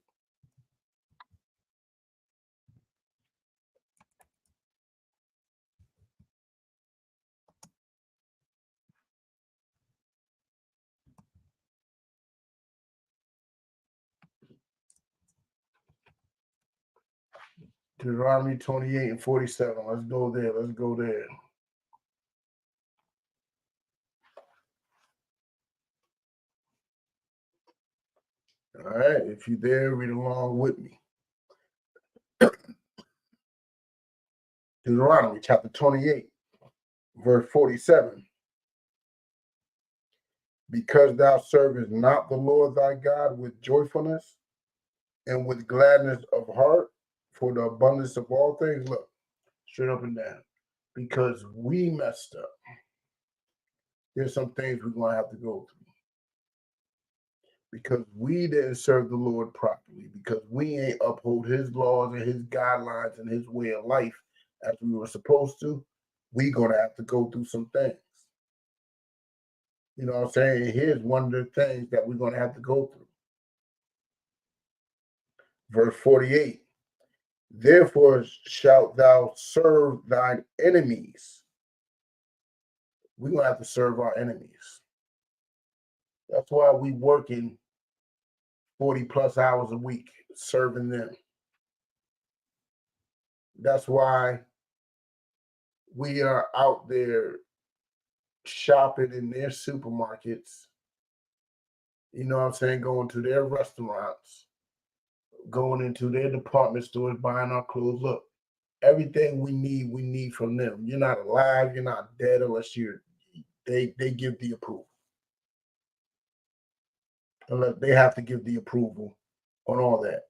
Deuteronomy 28 and 47. Let's go there. Let's go there. All right. If you're there, read along with me. Deuteronomy chapter 28, verse 47. Because thou servest not the Lord thy God with joyfulness and with gladness of heart for the abundance of all things. Look, straight up and down. Because we messed up. There's some things we're going to have to go through. Because we didn't serve the Lord properly. Because we ain't uphold his laws and his guidelines and his way of life as we were supposed to. We're going to have to go through some things. You know what I'm saying? Here's one of the things that we're going to have to go through. Verse 48. Therefore shalt thou serve thine enemies. We're going to have to serve our enemies. That's why we working 40 plus hours a week serving them. That's why we are out there shopping in their supermarkets. You know what I'm saying? Going to their restaurants, going into their department stores, buying our clothes. Look, everything we need from them. You're not alive, you're not dead unless they give the approval. Unless they have to give the approval on all that.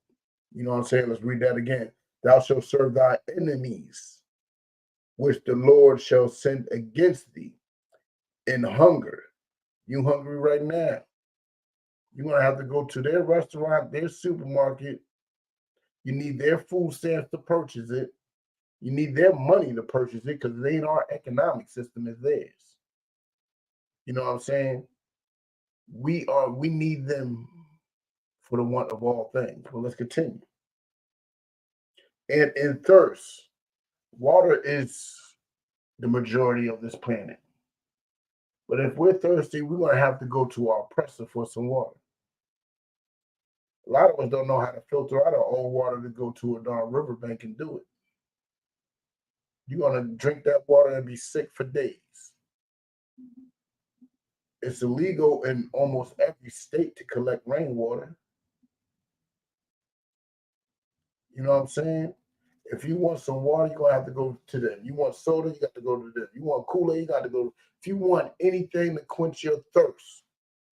You know what I'm saying? Let's read that again. Thou shalt serve thy enemies, which the Lord shall send against thee in hunger. You hungry right now? You're going to have to go to their restaurant, their supermarket. You need their food stamps to purchase it. You need their money to purchase it because it ain't our economic system, it's theirs. You know what I'm saying? We need them for the want of all things. Well, let's continue. And in thirst, water is the majority of this planet. But if we're thirsty, we're going to have to go to our oppressor for some water. A lot of us don't know how to filter out our own water to go to a darn riverbank and do it. You're going to drink that water and be sick for days. It's illegal in almost every state to collect rainwater. You know what I'm saying? If you want some water, you're going to have to go to them. You want soda, you got to go to them. You want Kool-Aid, you got to go. If you want anything to quench your thirst,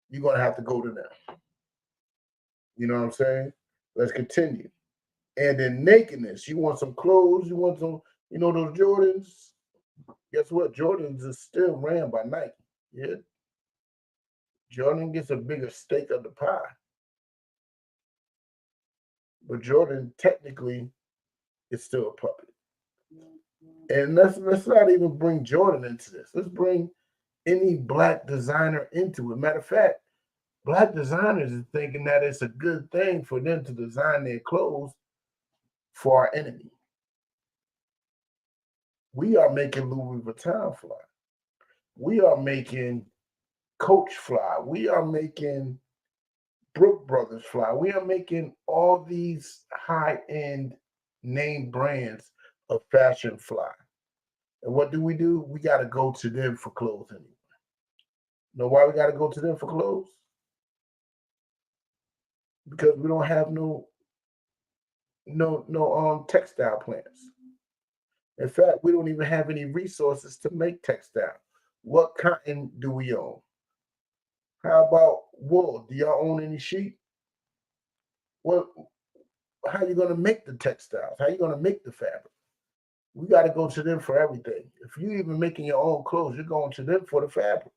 you're going to have to go to them. You know what I'm saying? Let's continue. And in nakedness, you want some clothes, you want some, those Jordans. Guess what? Jordans is still ran by Nike. Yeah. Jordan gets a bigger stake of the pie. But Jordan technically is still a puppet. And let's not even bring Jordan into this. Let's bring any black designer into it. Matter of fact, black designers are thinking that it's a good thing for them to design their clothes for our enemy. We are making Louis Vuitton fly. We are making Coach fly. We are making Brook Brothers fly. We are making all these high-end name brands of fashion fly. And what do? We got to go to them for clothes anyway. Know why we got to go to them for clothes? Because we don't have no textile plants. In fact, we don't even have any resources to make textile. What cotton do we own? How about wool? Do y'all own any sheep? Well, how are you going to make the textiles? How are you going to make the fabric? We got to go to them for everything. If you're even making your own clothes, you're going to them for the fabric.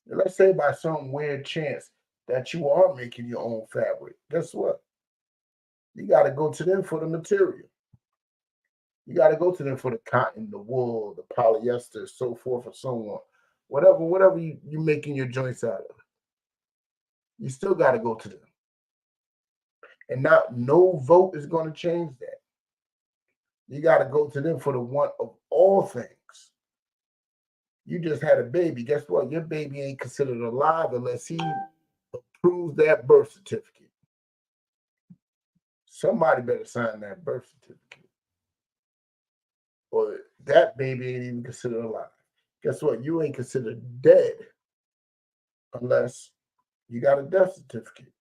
And let's say by some weird chance that you are making your own fabric. Guess what? You got to go to them for the material. You got to go to them for the cotton, the wool, the polyester, so forth and so on. Whatever you're making your joints out of, you still got to go to them. And not no vote is going to change that. You got to go to them for the one of all things. You just had a baby. Guess what? Your baby ain't considered alive unless he approves that birth certificate. Somebody better sign that birth certificate. Or that baby ain't even considered alive. Guess what? You ain't considered dead unless you got a death certificate.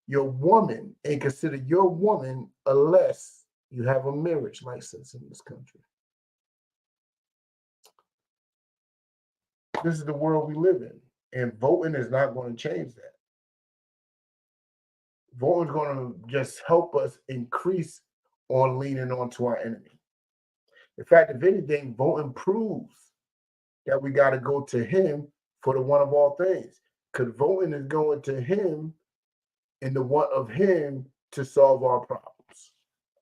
Your woman ain't considered your woman unless you have a marriage license in this country. This is the world we live in. And voting is not going to change that. Voting is going to just help us increase on leaning onto our enemy. In fact, if anything, voting proves that we got to go to him for the one of all things. Because voting is going to him and the one of him to solve our problems,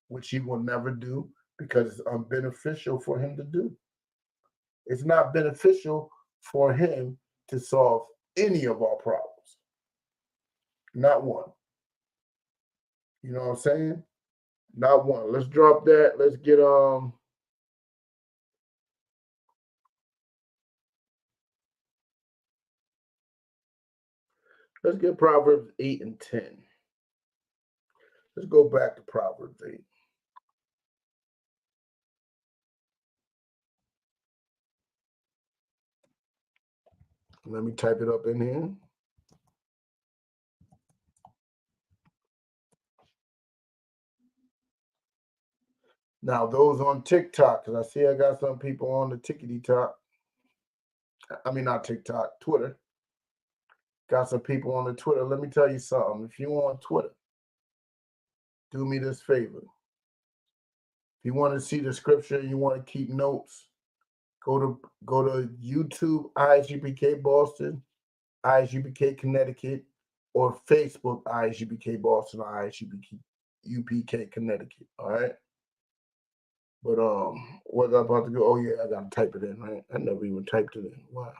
which he will never do because it's unbeneficial for him to do. It's not beneficial for him to solve any of our problems. Not one. You know what I'm saying? Not one. Let's drop that. Let's get let's get Proverbs 8 and 10. Let's go back to Proverbs 8. Let me type it up in here. Now, those on TikTok, because I see I got some people on the TikTok. I mean, not TikTok, Twitter. Got some people on the Twitter. Let me tell you something. If you're on Twitter, do me this favor. If you want to see the scripture, you want to keep notes, go to YouTube, ISUPK Boston, ISUPK Connecticut, or Facebook, ISUPK Boston, or ISUPK Connecticut. All right. But what was I about to go? Oh yeah, I gotta type it in, right? I never even typed it in. Wow.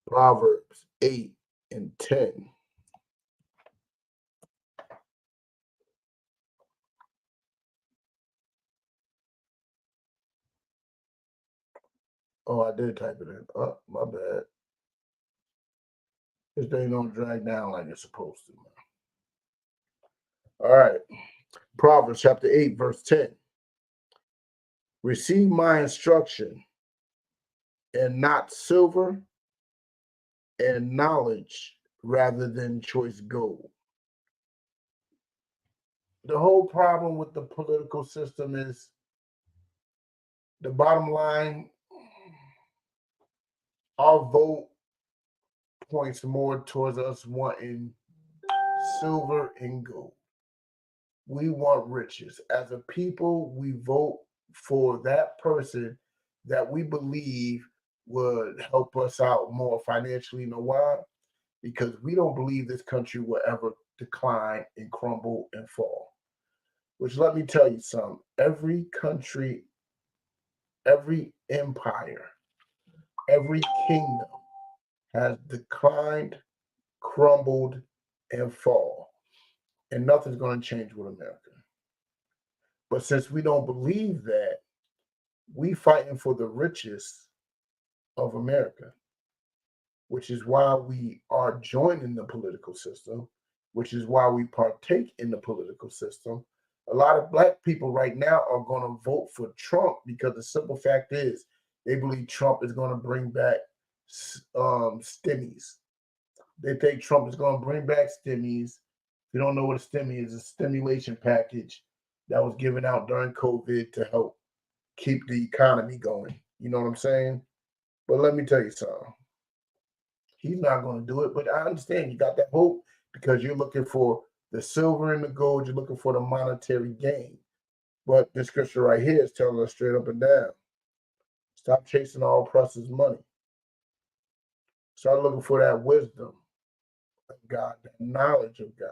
Proverbs 8 and 10. Oh, I did type it in. Oh, my bad. This thing don't drag down like it's supposed to. All right. Proverbs chapter 8, verse 10. Receive my instruction and not silver and knowledge rather than choice gold. The whole problem with the political system is the bottom line, our vote points more towards us wanting silver and gold. We want riches. As a people, we vote for that person that we believe would help us out more financially. You know why? Because we don't believe this country will ever decline and crumble and fall. Which, let me tell you something, every country, every empire, every kingdom has declined, crumbled, and fall. And nothing's going to change with America. But since we don't believe that, we fighting for the riches of America, which is why we are joining the political system, which is why we partake in the political system. A lot of black people right now are going to vote for Trump because the simple fact is they believe Trump is going to bring back stimmies. They think Trump is going to bring back stimmies. If you don't know what a stimmy is, a stimulation package that was given out during COVID to help keep the economy going. You know what I'm saying? But let me tell you something. He's not going to do it, but I understand you got that hope because you're looking for the silver and the gold. You're looking for the monetary gain. But the scripture right here is telling us straight up and down. Stop chasing all oppressors' money. Start looking for that wisdom of God, that knowledge of God.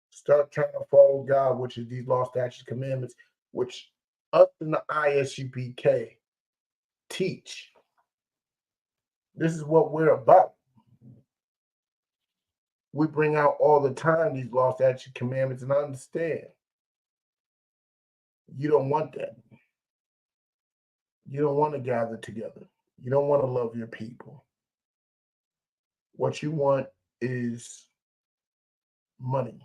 Start trying to follow God, which is these law, statutes, commandments, which us in the ISUPK teach. This is what we're about. We bring out all the time these law, statutes, commandments, and I understand. You don't want that. You don't want to gather together. You don't want to love your people. What you want is money.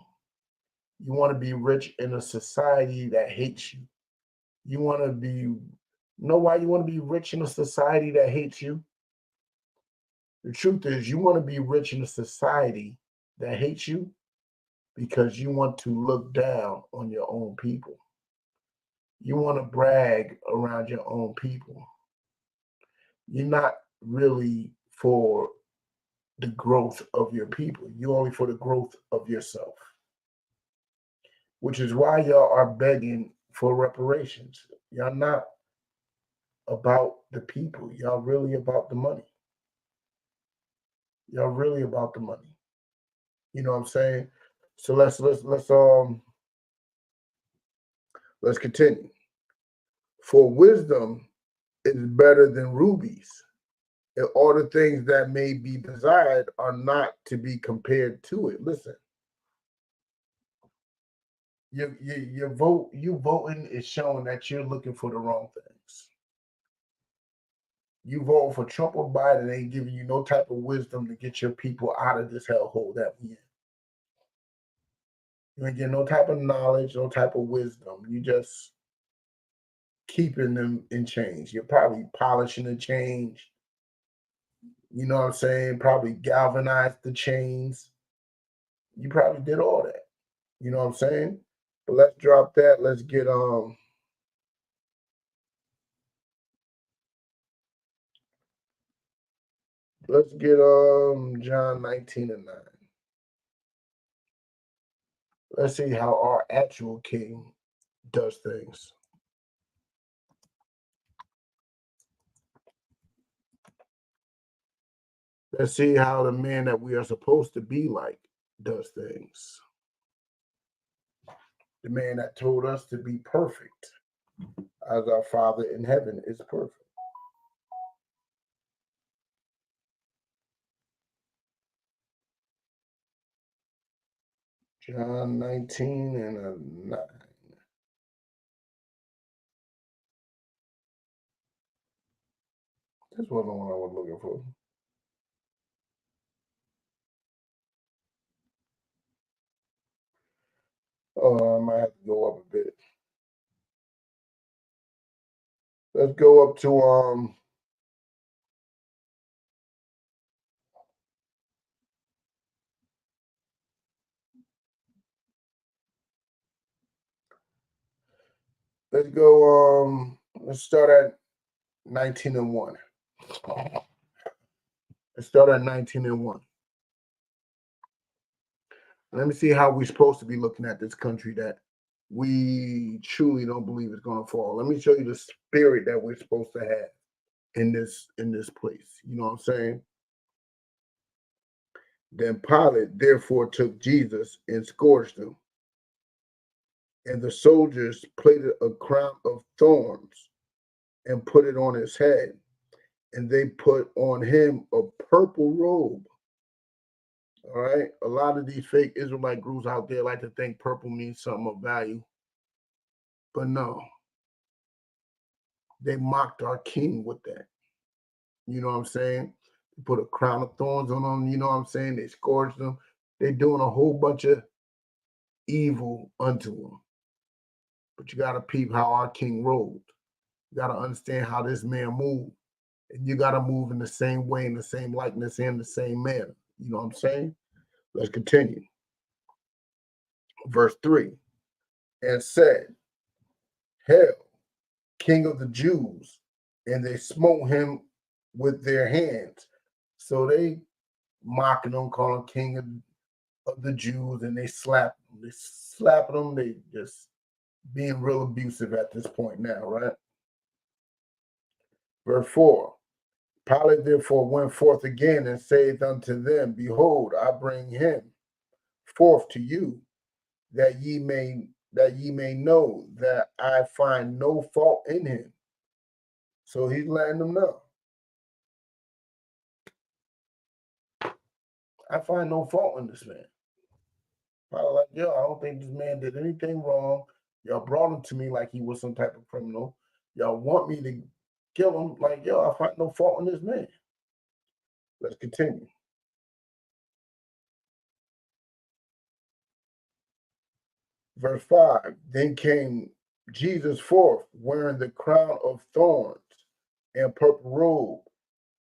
You want to be rich in a society that hates you. You want to be, know why you want to be rich in a society that hates you? The truth is, you want to be rich in a society that hates you because you want to look down on your own people. You want to brag around your own people. You're not really for the growth of your people. You're only for the growth of yourself, which is why y'all are begging for reparations. Y'all not about the people. Y'all really about the money. Y'all really about the money. You know what I'm saying? So let's continue. For wisdom is better than rubies, and all the things that may be desired are not to be compared to it. Listen, your voting is showing that you're looking for the wrong things. You voting for Trump or Biden ain't giving you no type of wisdom to get your people out of this hellhole that we in. You ain't getting no type of knowledge, no type of wisdom. You just keeping them in chains. You're probably polishing the change. You know what I'm saying? Probably galvanized the chains. You probably did all that. You know what I'm saying? But let's drop that. Let's get John 19 and 9. Let's see how our actual king does things. Let's see how the man that we are supposed to be like does things. The man that told us to be perfect as our Father in heaven is perfect. John 19 and 9. This wasn't the one I was looking for. Oh, I might have to go up a bit. Let's go up to let's start at 19 and 1. Let's start at 19 and 1. Let me see how we're supposed to be looking at this country that we truly don't believe is going to fall. Let me show you the spirit that we're supposed to have in this place. You know what I'm saying? Then Pilate therefore took Jesus and scourged him. And the soldiers plaited a crown of thorns and put it on his head. And they put on him a purple robe. All right. A lot of these fake Israelite groups out there like to think purple means something of value. But no. They mocked our king with that. You know what I'm saying? They put a crown of thorns on him. You know what I'm saying? They scourged him. They're doing a whole bunch of evil unto him. But you got to peep how our king ruled. You got to understand how this man moved. And you got to move in the same way, in the same likeness, in the same manner. You know what I'm saying? Let's continue. Verse 3. And said, Hail, King of the Jews. And they smote him with their hands. So they mocking him, calling him King of the Jews, and they slap him. They slapping him. They just being real abusive at this point now, right? Verse 4. Pilate therefore went forth again and saith unto them, Behold, I bring him forth to you, that ye may know that I find no fault in him. So he's letting them know. I find no fault in this man. Pilate like, yo, I don't think this man did anything wrong. Y'all brought him to me like he was some type of criminal. Y'all want me to kill him. Like, yo, I find no fault in this man. Let's continue. Verse 5. Then came Jesus forth, wearing the crown of thorns and purple robe.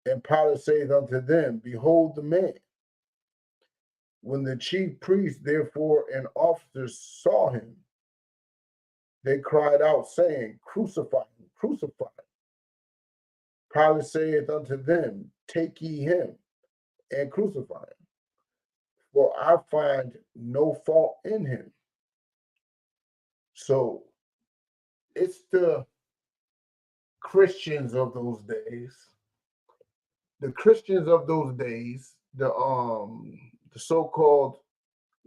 And Pilate saith unto them, Behold the man. When the chief priests, therefore, and officers saw him, they cried out, saying, Crucify him, crucify him. Pilate saith unto them, Take ye him and crucify him, for I find no fault in him. So it's the Christians of those days. The Christians of those days, the so-called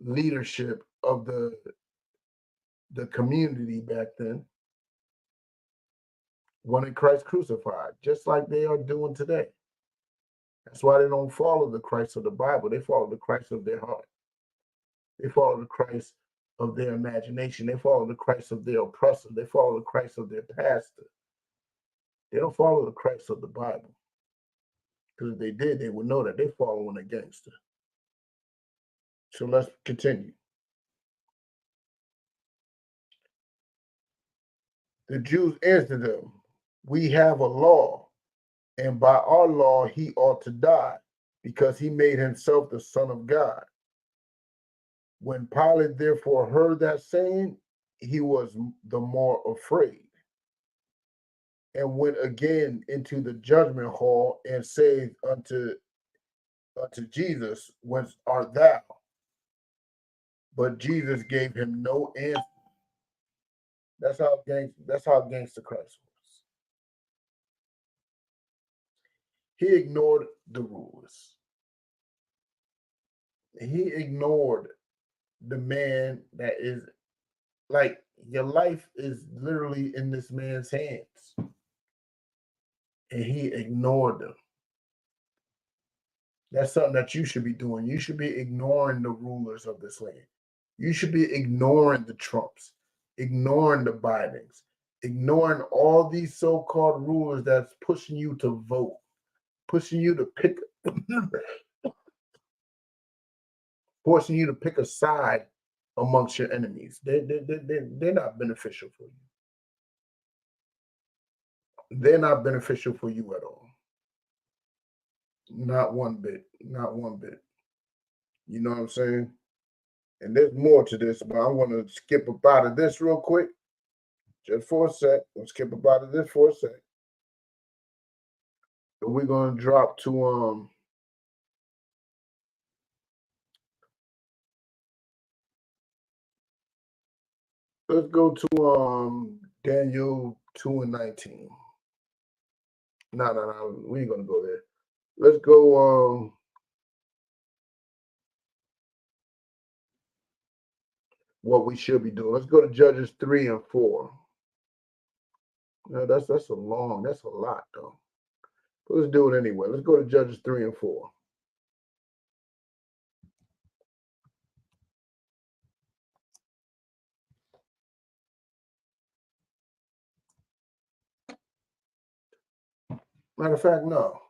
leadership of the community back then, wanted Christ crucified, just like they are doing today. That's why they don't follow the Christ of the Bible. They follow the Christ of their heart. They follow the Christ of their imagination. They follow the Christ of their oppressor. They follow the Christ of their pastor. They don't follow the Christ of the Bible. Because if they did, they would know that they're following a gangster. So let's continue. The Jews answered them, We have a law, and by our law he ought to die, because he made himself the Son of God. When Pilate therefore heard that saying, he was the more afraid, and went again into the judgment hall, and said unto Jesus, Whence art thou? But Jesus gave him no answer. That's how gangster Christ was. He ignored the rulers. He ignored the man that is like, your life is literally in this man's hands. And he ignored them. That's something that you should be doing. You should be ignoring the rulers of this land. You should be ignoring the Trumps, ignoring the Bidens, ignoring all these so-called rulers that's pushing you to vote, pushing you to pick, forcing you to pick a side amongst your enemies. They're not beneficial for you. They're not beneficial for you at all. Not one bit. Not one bit. You know what I'm saying? And there's more to this, but I want to skip up out of this real quick. Just for a sec. We'll skip up out of this for a sec. And we're going to drop to let's go to Daniel 2:19. No, we ain't gonna go there. Let's go what we should be doing. Let's go to Judges 3 and 4. No, that's a lot though. But let's do it anyway. Let's go to Judges 3 and 4. Matter of fact, no.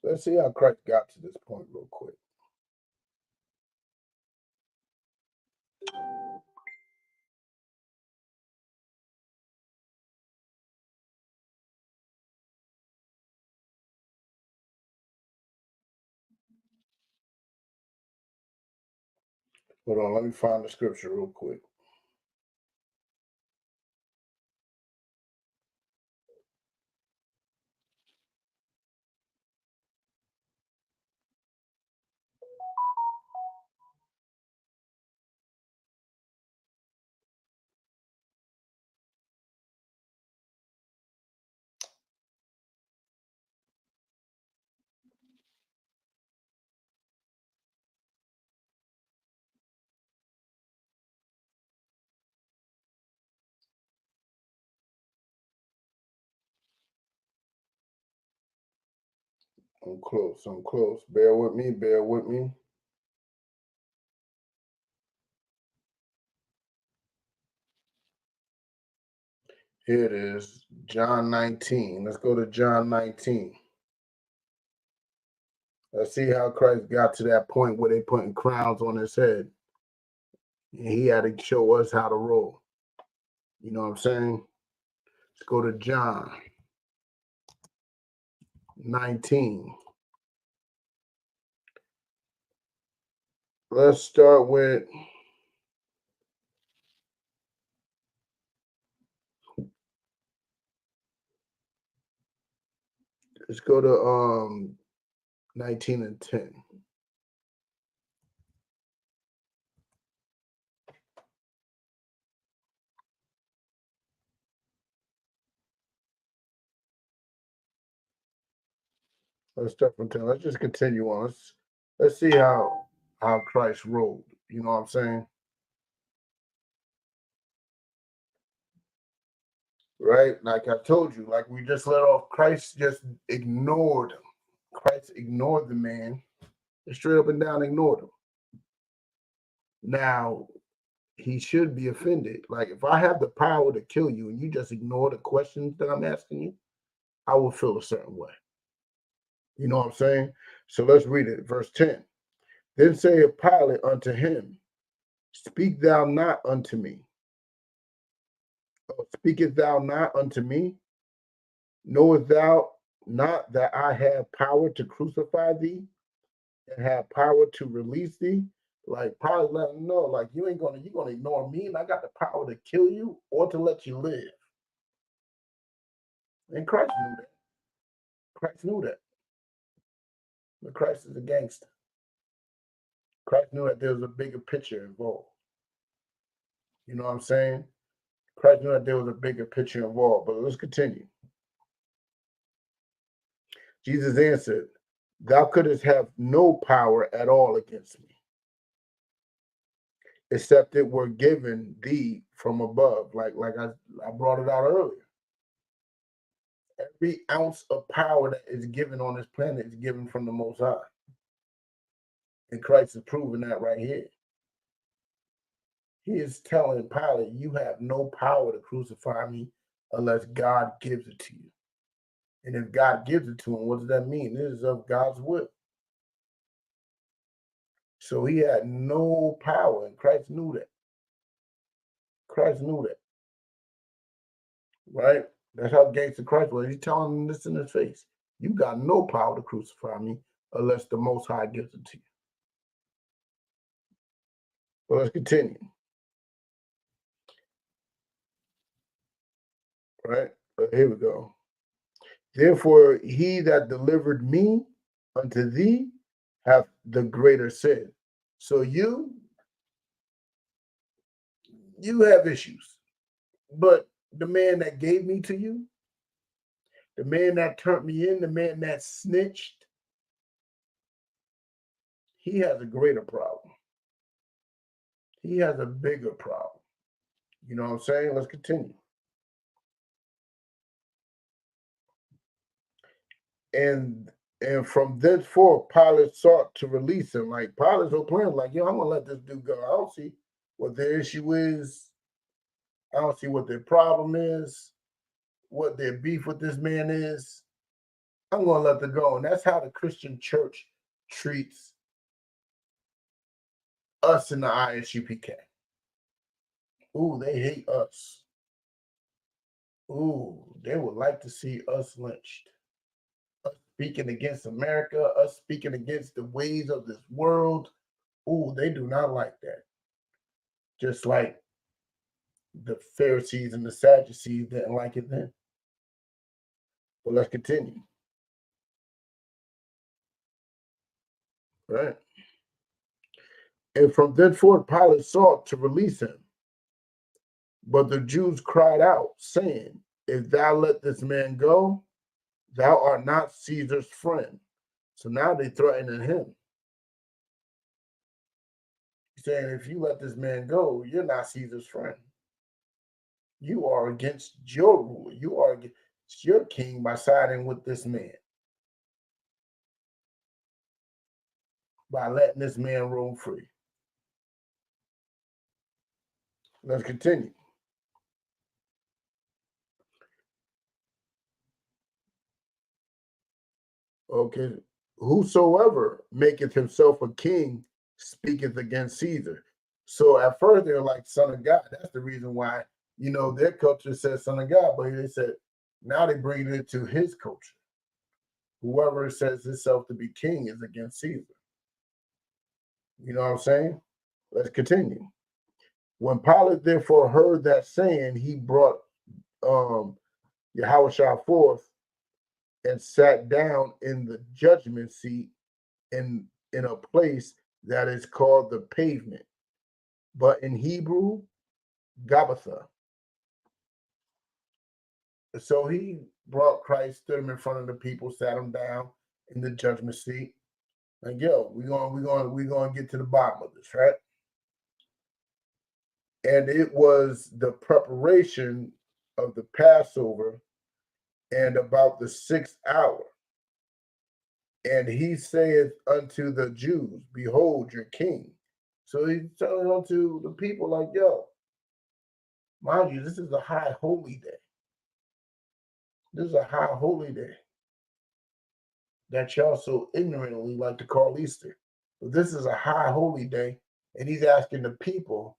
Let's see how Christ got to this point real quick. Hold on, let me find the scripture real quick. I'm close. Bear with me. Here it is, John 19. Let's go to John 19. Let's see how Christ got to that point where they putting crowns on his head. And he had to show us how to roll. You know what I'm saying? Let's go to John 19. Let's start with let's go to 19 and 10. Let's start from 10. Let's just continue on. Let's see how Christ rolled. You know what I'm saying? Right? Like I told you, like we just let off, Christ just ignored him. Christ ignored the man, straight up and down ignored him. Now, he should be offended. Like if I have the power to kill you and you just ignore the questions that I'm asking you, I will feel a certain way. You know what I'm saying? So let's read it. Verse 10. Then saith Pilate unto him, Speak thou not unto me. Speakest thou not unto me? Knowest thou not that I have power to crucify thee and have power to release thee? Like Pilate let him know, like you're gonna ignore me, and I got the power to kill you or to let you live. And Christ knew that. Christ knew that. But Christ is a gangster. Christ knew that there was a bigger picture involved. You know what I'm saying? Christ knew that there was a bigger picture involved. But let's continue. Jesus answered, Thou couldst have no power at all against me, except it were given thee from above. Like I brought it out earlier. Every ounce of power that is given on this planet is given from the Most High. And Christ is proving that right here. He is telling Pilate, you have no power to crucify me unless God gives it to you. And if God gives it to him, what does that mean? It is of God's will. So he had no power, and Christ knew that. Christ knew that. Right? That's how gangster Christ was. He's telling him this in his face. You got no power to crucify me unless the Most High gives it to you. Well, let's continue. Right? Here we go. Therefore, he that delivered me unto thee hath the greater sin. So you have issues. But the man that gave me to you, The man that turned me in, the man that snitched, he has a greater problem. He has a bigger problem. You know what I'm saying? Let's continue. And from thenceforth, Pilate sought to release him. Like Pilate's whole plan was like, yo, I'm gonna let this dude go. I don't see what their issue is. I don't see what their problem is, what their beef with this man is. I'm gonna let them go. And that's how the Christian church treats us in the ISUPK. Ooh, they hate us. Ooh, they would like to see us lynched. Us speaking against America, us speaking against the ways of this world. Ooh, they do not like that. Just like the Pharisees and the Sadducees didn't like it then. But let's continue. Right? And from thenceforth, Pilate sought to release him. But the Jews cried out, saying, if thou let this man go, thou art not Caesar's friend. So now they threatening him. Saying, if you let this man go, you're not Caesar's friend. You are against your ruler. You are against your king by siding with this man. By letting this man roam free. Let's continue. Okay. Whosoever maketh himself a king speaketh against Caesar. So at first they're like son of God. That's the reason why, their culture says son of God, but they said now they bring it to his culture. Whoever says himself to be king is against Caesar. You know what I'm saying? Let's continue. When Pilate therefore heard that saying, he brought Yahushua forth and sat down in the judgment seat in a place that is called the pavement, but in Hebrew, Gabbatha. So he brought Christ, stood him in front of the people, sat him down in the judgment seat. Like, yo, we're gonna get to the bottom of this, right? And it was the preparation of the Passover and about the 6th hour. And he saith unto the Jews, behold your king. So he's telling unto the people like, yo, mind you, this is a high holy day. This is a high holy day that y'all so ignorantly like to call Easter. But this is a high holy day, and he's asking the people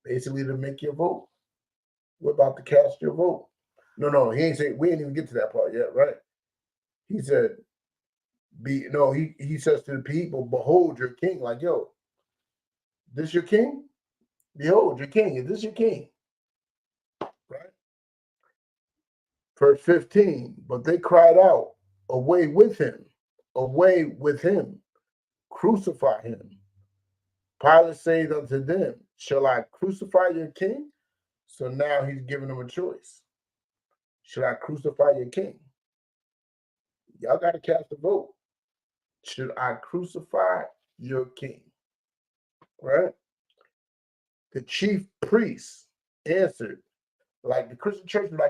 basically to make your vote. We're about to cast your vote. No, he ain't saying, we ain't even get to that part yet, right? He said, he says to the people, behold your king. Like, yo, this your king? Behold your king. Is this your king? Right? Verse 15, but they cried out, away with him, crucify him. Pilate said unto them, shall I crucify your king? So now he's giving them a choice. Should I crucify your king? Y'all got to cast a vote. Should I crucify your king? Right? The chief priest answered, like the Christian church would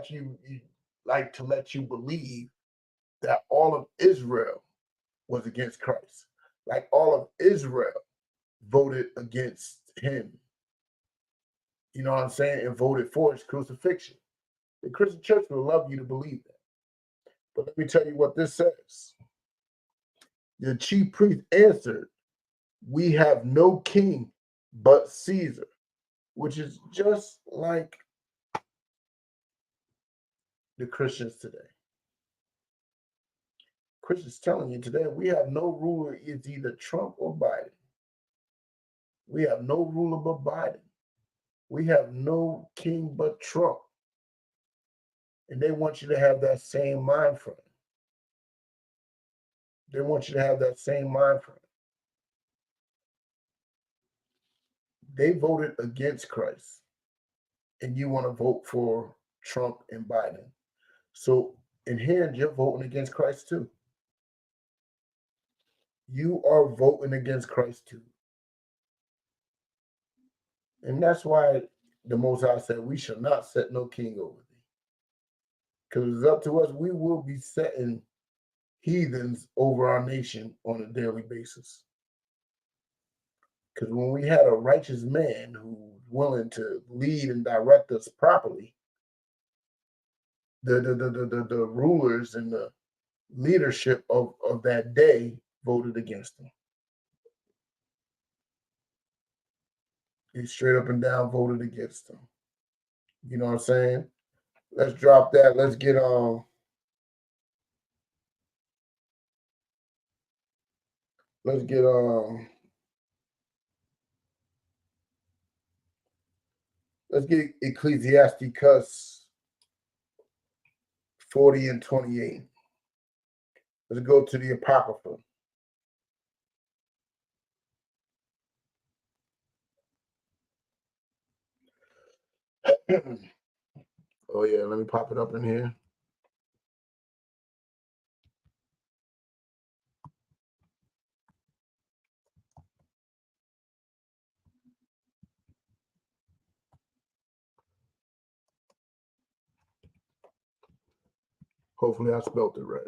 like to let you believe that all of Israel was against Christ. Like all of Israel voted against him. You know what I'm saying? And voted for his crucifixion. The Christian church would love you to believe that. But let me tell you what this says. The chief priest answered, we have no king but Caesar, which is just like the Christians today. Christians telling you today, we have no ruler. It's either Trump or Biden. We have no ruler but Biden. We have no king but Trump. And they want you to have that same mind frame. They want you to have that same mind frame. They voted against Christ. And you want to vote for Trump and Biden. So And here you're voting against Christ too. You are voting against Christ too. And that's why the Most High said, we shall not set no king over thee. Because it's up to us, we will be setting heathens over our nation on a daily basis. Because when we had a righteous man who's willing to lead and direct us properly, the rulers and the leadership of that day voted against him. He straight up and down voted against him. You know what I'm saying? Let's drop that. Let's get Ecclesiasticus 40 and 28. Let's go to the Apocrypha. Oh yeah, let me pop it up in here. Hopefully I spelled it right.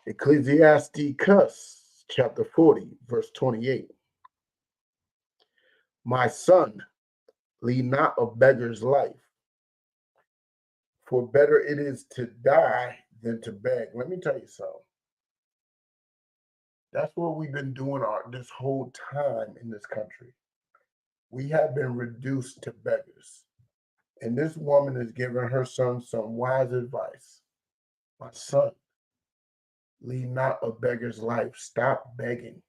Ecclesiasticus chapter 40, verse 28. My son, lead not a beggar's life, for better it is to die than to beg. Let me tell you something. That's what we've been doing this whole time in this country. We have been reduced to beggars. And this woman is giving her son some wise advice. My son, lead not a beggar's life. Stop begging.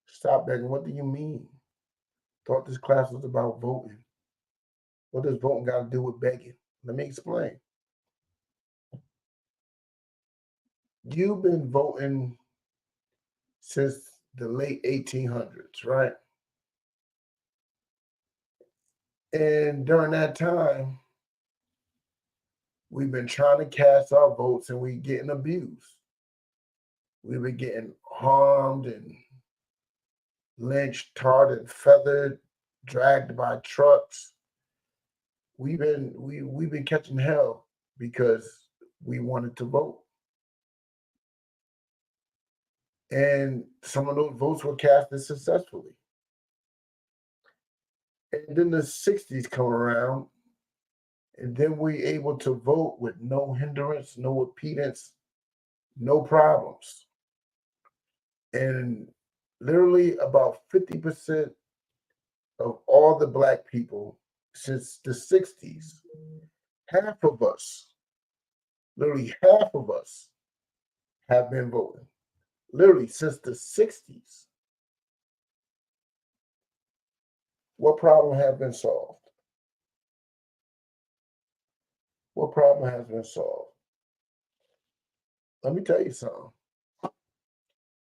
Stop begging. What do you mean? Thought this class was about voting. What does voting got to do with begging? Let me explain. You've been voting since the late 1800s, right? And during that time, we've been trying to cast our votes and we getting abused. We've been getting harmed and lynched, tarred, and feathered, dragged by trucks. We've been catching hell because we wanted to vote. And some of those votes were casted successfully. And then the 60s come around, and then we able to vote with no hindrance, no impedance, no problems. And literally about 50% of all the Black people since the 60s, half of us, literally half of us have been voting. Literally since the 60s. What problem has been solved? What problem has been solved? Let me tell you something.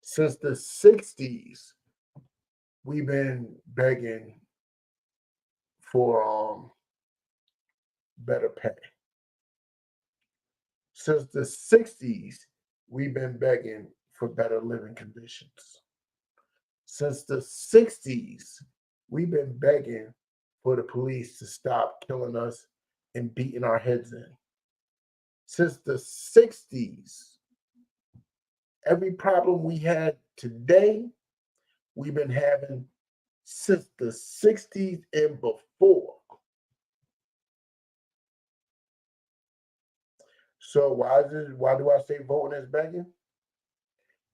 Since the 60s, we've been begging for better pay. Since the 60s, we've been begging for better living conditions. Since the 60s, we've been begging for the police to stop killing us and beating our heads in. Since the 60s, every problem we had today, we've been having since the 60s and before. So why do I say voting is begging?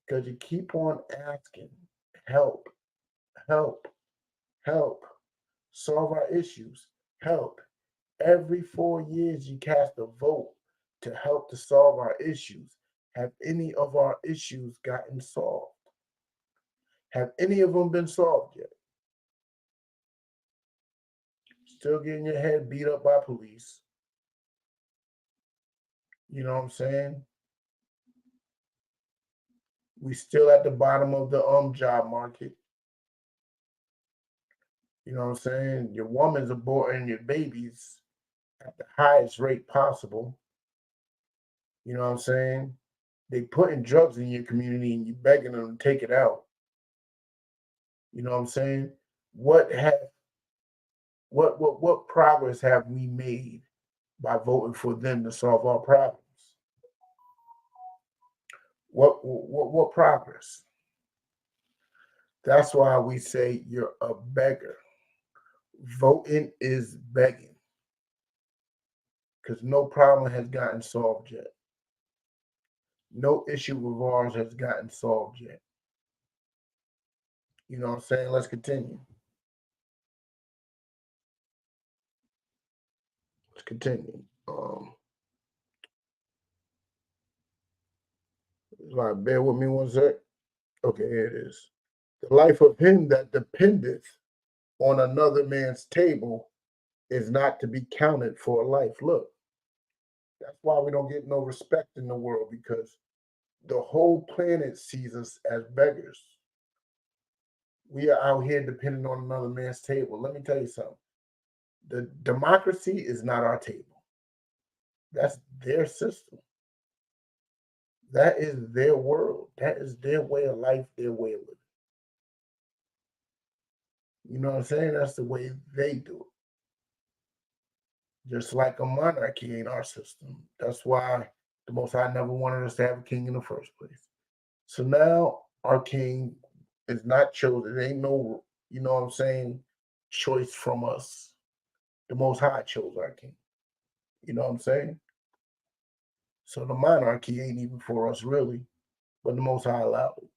Because you keep on asking, help, help, help, solve our issues, help. Every 4 years you cast a vote to help to solve our issues. Have any of our issues gotten solved? Have any of them been solved yet? Still getting your head beat up by police. You know what I'm saying? We still at the bottom of the job market. You know what I'm saying? Your woman's aborting your babies at the highest rate possible. You know what I'm saying? They putting drugs in your community and you begging them to take it out. You know what I'm saying? What progress have we made by voting for them to solve our problems? What progress? That's why we say you're a beggar. Voting is begging because no problem has gotten solved yet. No issue of ours has gotten solved yet. You know what I'm saying? Let's continue. Let's continue. Like, bear with me one sec. Okay, here it is. The life of him that dependeth on another man's table is not to be counted for a life. Look, that's why we don't get no respect in the world, because the whole planet sees us as beggars. We are out here depending on another man's table. Let me tell you something. The democracy is not our table. That's their system. That is their world. That is their way of life, their way of living. You know what I'm saying? That's the way they do it. Just like a monarchy ain't our system. That's why the Most High never wanted us to have a king in the first place. So now our king is not chosen. It ain't no, you know what I'm saying, choice from us. The Most High chose our king. You know what I'm saying? So the monarchy ain't even for us really, but the Most High allowed it.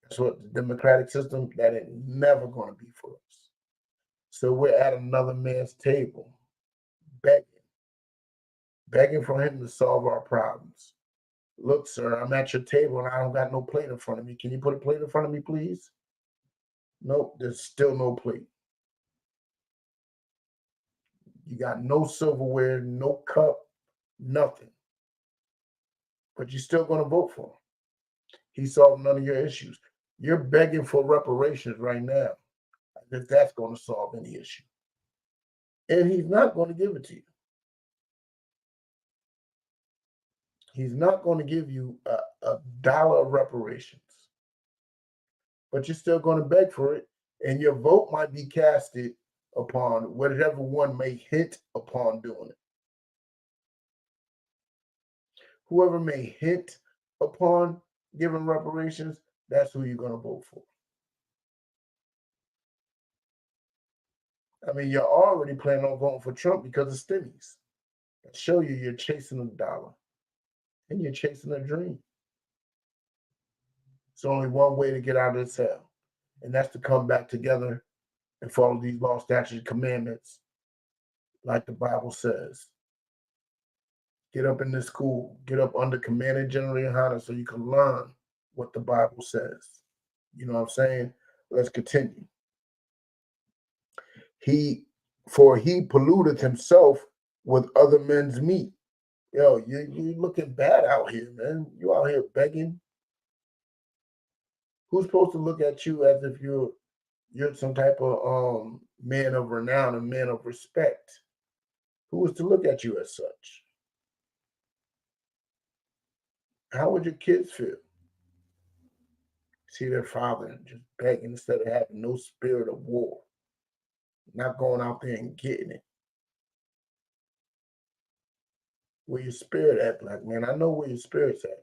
That's what the democratic system, that ain't never going to be for us. So we're at another man's table, begging for him to solve our problems. Look, sir, I'm at your table and I don't got no plate in front of me. Can you put a plate in front of me, please? Nope, there's still no plate. You got no silverware, no cup, nothing. But you're still going to vote for him. He solved none of your issues. You're begging for reparations right now, as if that's going to solve any issue. And he's not going to give it to you. He's not going to give you a dollar of reparations. But you're still going to beg for it, and your vote might be casted upon whatever one may hint upon doing it. Whoever may hint upon giving reparations, that's who you're going to vote for. I mean, you're already planning on voting for Trump because of stimmies. I show you you're chasing a dollar and you're chasing a dream. It's only one way to get out of this hell, and that's to come back together and follow these law, statutes, commandments like the Bible says. Get up in this school, get up under command and General Yohana so you can learn what the Bible says. You know what I'm saying? Let's continue. He polluted himself with other men's meat. Yo, you looking bad out here, man. You out here begging. Who's supposed to look at you as if you're some type of man of renown, a man of respect? Who is to look at you as such? How would your kids feel? See their father just begging instead of having no spirit of war, not going out there and getting it. Where your spirit at, black man? I know where your spirit's at.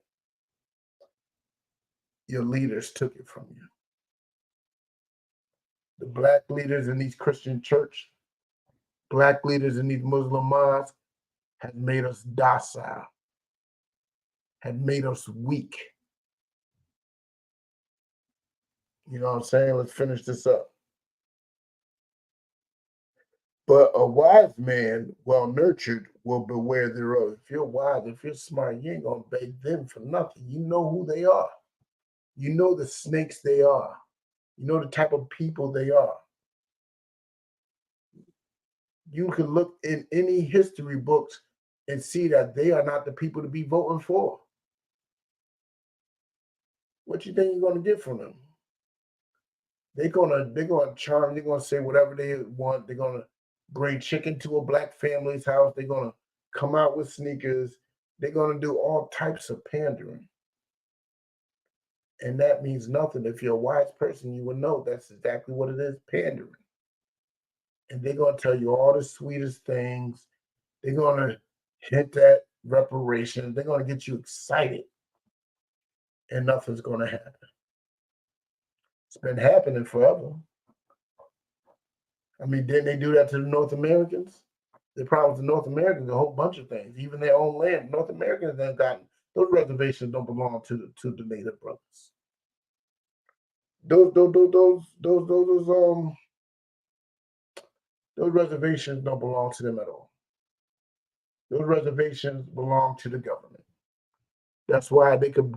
Your leaders took it from you. The black leaders in these Christian church, black leaders in these Muslim mosques have made us docile, have made us weak. You know what I'm saying? Let's finish this up. But a wise man, well nurtured, will beware thereof. If you're wise, if you're smart, you ain't gonna beg them for nothing. You know who they are. You know the snakes they are. You know the type of people they are. You can look in any history books and see that they are not the people to be voting for. What you think you're gonna get from them? They're gonna charm. They're gonna say whatever they want. They're gonna bring chicken to a black family's house. They're gonna come out with sneakers. They're gonna do all types of pandering, and that means nothing. If you're a wise person, you would know that's exactly what it is: pandering. And they're gonna tell you all the sweetest things. They're gonna hint at reparations. They're gonna get you excited, and nothing's gonna happen. It's been happening forever. I mean, didn't they do that to the North Americans? They promised the North Americans a whole bunch of things, even their own land. North Americans have gotten those reservations don't belong to the native brothers. Those reservations don't belong to them at all. Those reservations belong to the government. That's why they could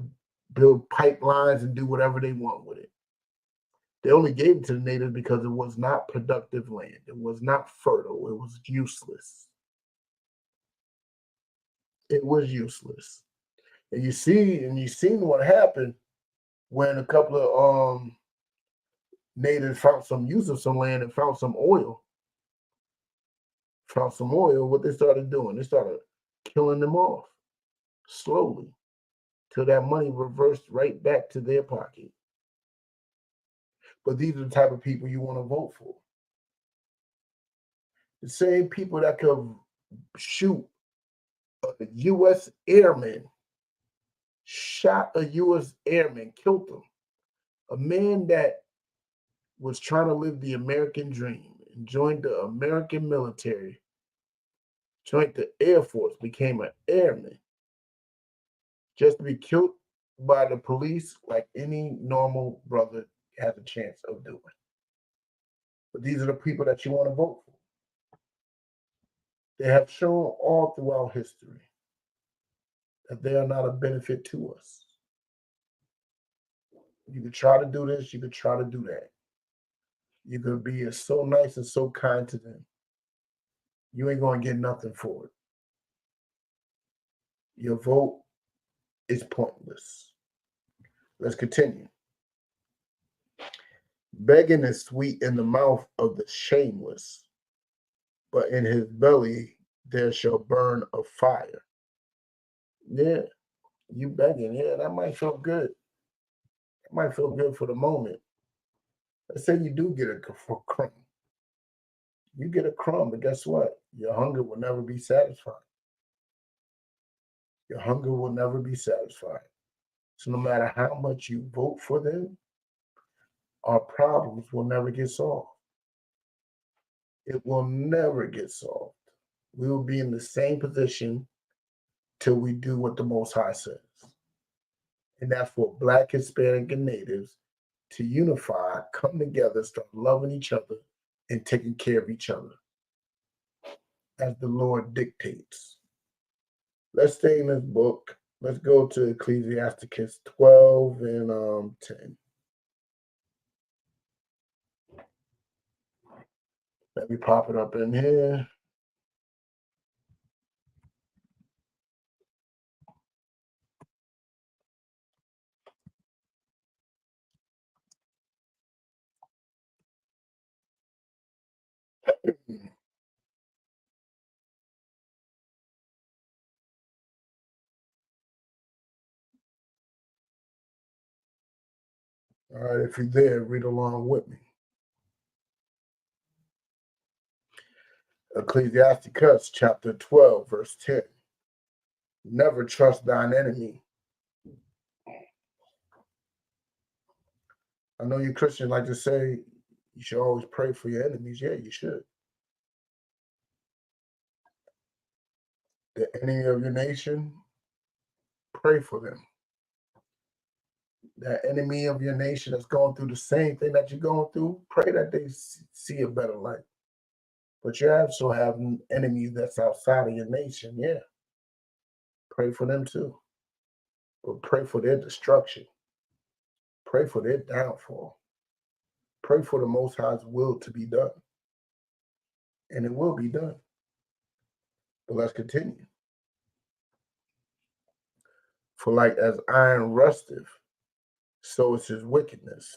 build pipelines and do whatever they want with it. They only gave it to the natives because it was not productive land. It was not fertile. It was useless. It was useless. And you seen what happened when a couple of natives found some use of some land and found some oil. What they started doing, they started killing them off slowly till that money reversed right back to their pocket. But these are the type of people you want to vote for. The same people that could shoot a U.S. airman, shot a U.S. airman, killed him. A man that was trying to live the American dream and joined the American military, joined the Air Force, became an airman, just to be killed by the police like any normal brother has a chance of doing. But these are the people that you want to vote for. They have shown all throughout history that they are not a benefit to us. You could try to do this, you could try to do that. You could be so nice and so kind to them. You ain't going to get nothing for it. Your vote is pointless. Let's continue. Begging is sweet in the mouth of the shameless, but in his belly there shall burn a fire. Yeah, you begging. Yeah, that might feel good. It might feel good for the moment. Let's say you do get a crumb. You get a crumb, but guess what? Your hunger will never be satisfied. Your hunger will never be satisfied. So no matter how much you vote for them, our problems will never get solved. It will never get solved. We will be in the same position till we do what the Most High says. And that's for Black, Hispanic, and Natives to unify, come together, start loving each other, and taking care of each other as the Lord dictates. Let's stay in this book. Let's go to Ecclesiasticus 12 and 10. Let me pop it up in here. All right, if you're there, read along with me. Ecclesiasticus chapter 12, verse 10. Never trust thine enemy. I know you Christians like to say you should always pray for your enemies. Yeah, you should. The enemy of your nation, pray for them. That enemy of your nation that's going through the same thing that you're going through, pray that they see a better life. But you also have enemies that's outside of your nation. Yeah. Pray for them too. But pray for their destruction. Pray for their downfall. Pray for the Most High's will to be done. And it will be done. But let's continue. For like as iron rusteth, So is his wickedness.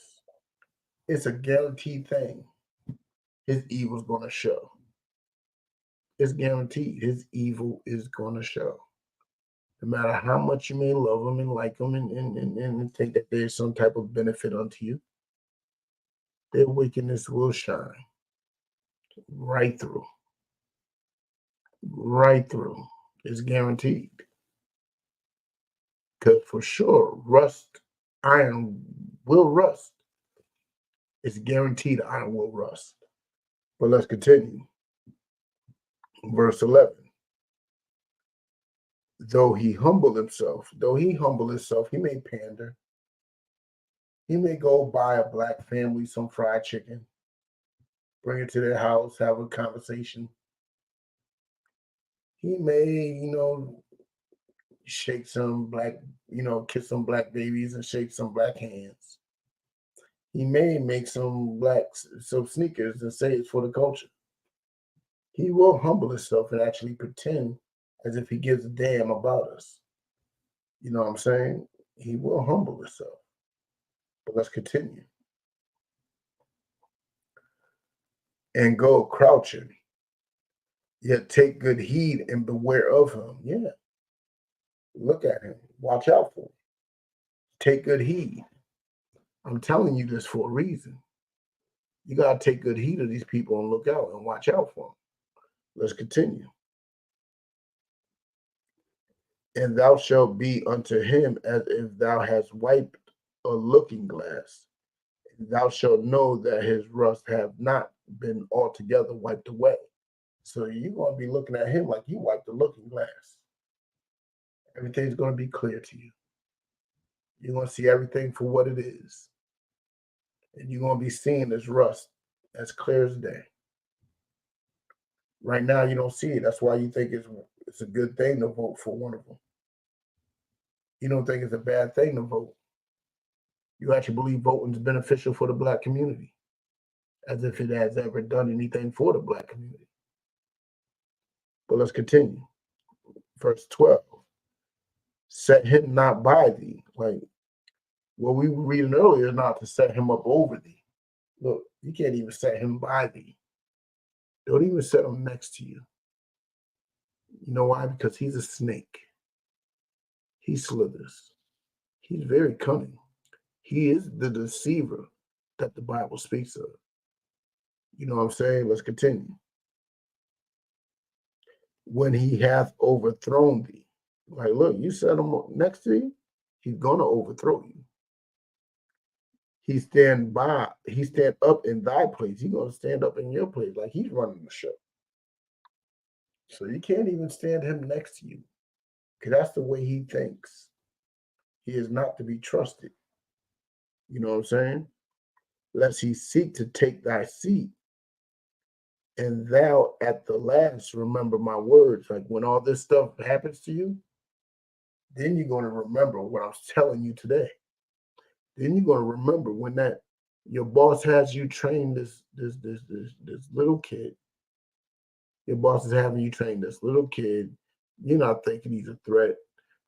It's a guaranteed thing. His evil's going to show. It's guaranteed. His evil is going to show. No matter how much you may love him and like him and think that there's some type of benefit unto you, their wickedness will shine right through. Right through. It's guaranteed. Because for sure, iron will rust. It's guaranteed iron will rust. But let's continue. Verse 11. Though he humble himself, he may pander. He may go buy a black family some fried chicken, bring it to their house, have a conversation. He may, shake some black, kiss some black babies and shake some black hands. He may make some sneakers and say it's for the culture. He will humble himself and actually pretend as if he gives a damn about us. You know what I'm saying? He will humble himself. But let's continue. And go crouching, yet take good heed and beware of him. Yeah. Look at him. Watch out for him. Take good heed. I'm telling you this for a reason. You got to take good heed of these people and look out and watch out for them. Let's continue. And thou shalt be unto him as if thou hast wiped a looking glass. And thou shalt know that his rust have not been altogether wiped away. So you're going to be looking at him like you wiped the looking glass. Everything's going to be clear to you. You're going to see everything for what it is. And you're going to be seeing this rust as clear as day. Right now, you don't see it. That's why you think it's a good thing to vote for one of them. You don't think it's a bad thing to vote. You actually believe voting is beneficial for the black community, as if it has ever done anything for the black community. But let's continue. Verse 12. Set him not by thee. Like what we were reading earlier is not to set him up over thee. Look, you can't even set him by thee. Don't even set him next to you. You know why? Because he's a snake. He slithers. He's very cunning. He is the deceiver that the Bible speaks of. You know what I'm saying? Let's continue. When he hath overthrown thee. Like, look, you set him next to you, he's going to overthrow you. He stand up in thy place. He's going to stand up in your place like he's running the show. So you can't even stand him next to you because that's the way he thinks. He is not to be trusted. You know what I'm saying? Lest he seek to take thy seat. And thou at the last remember my words. Like when all this stuff happens to you, then you're going to remember what I was telling you today. Then you're going to remember when that your boss has you train this little kid. Your boss is having you train this little kid. You're not thinking he's a threat.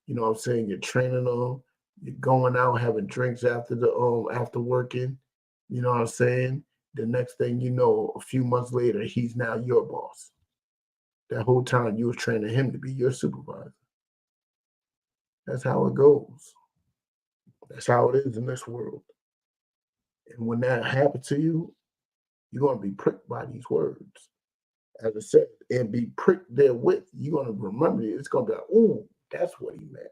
You know what I'm saying? You're training them. You're going out having drinks after working. You know what I'm saying? The next thing you know, a few months later, he's now your boss. That whole time you were training him to be your supervisor. That's how it goes. That's how it is in this world. And when that happens to you, you're going to be pricked by these words. As I said, and be pricked therewith. You're going to remember it. It's going to be like, oh, that's what he meant.